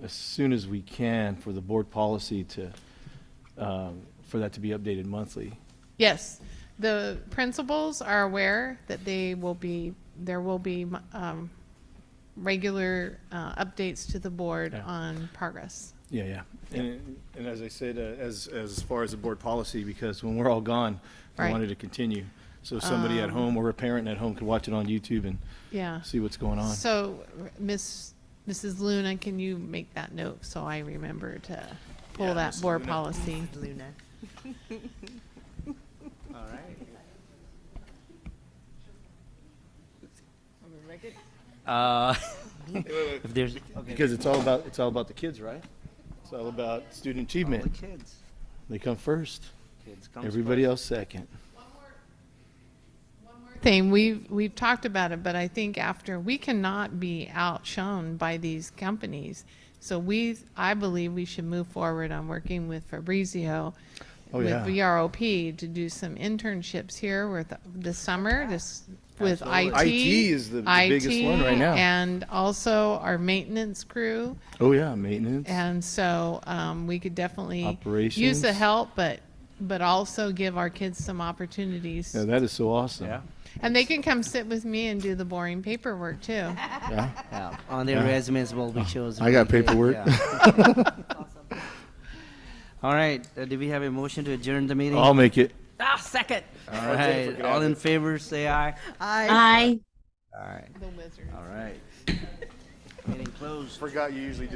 as soon as we can, for the board policy for that to be updated monthly. Yes, the principals are aware that there will be regular updates to the board on progress. Yeah. And as I said, as far as the board policy, because when we're all gone, I Right. wanted to continue. So somebody at home or a parent at home could watch it on YouTube and see what's going on. So, Mrs. Luna, can you make that note so I remember to pull that Mrs. board Luna. policy? Luna. All right. If there's, okay. Because it's all about the kids, right? It's all about student achievement. All the kids. They come first. Kids comes Everybody first. else second. Thing we've talked about it, but I think after we cannot be outshone by these companies, so I believe we should move forward on working with Fabrizio with VROP to do some internships here this summer. With IT. IT is the biggest one right now. And also our maintenance crew. Oh yeah, maintenance. And so we could definitely use Operations. the help, but also give our kids some opportunities. Yeah, that is so awesome. Yeah. And they can come sit with me and do the boring paperwork too. Yeah. On their resumes will be chosen. I got paperwork. All right, do we have a motion to adjourn the meeting? I'll make it. Second. All right, all in favor, say aye. Aye. All right. The wizard. All right. Meeting closed. Forgot you usually do.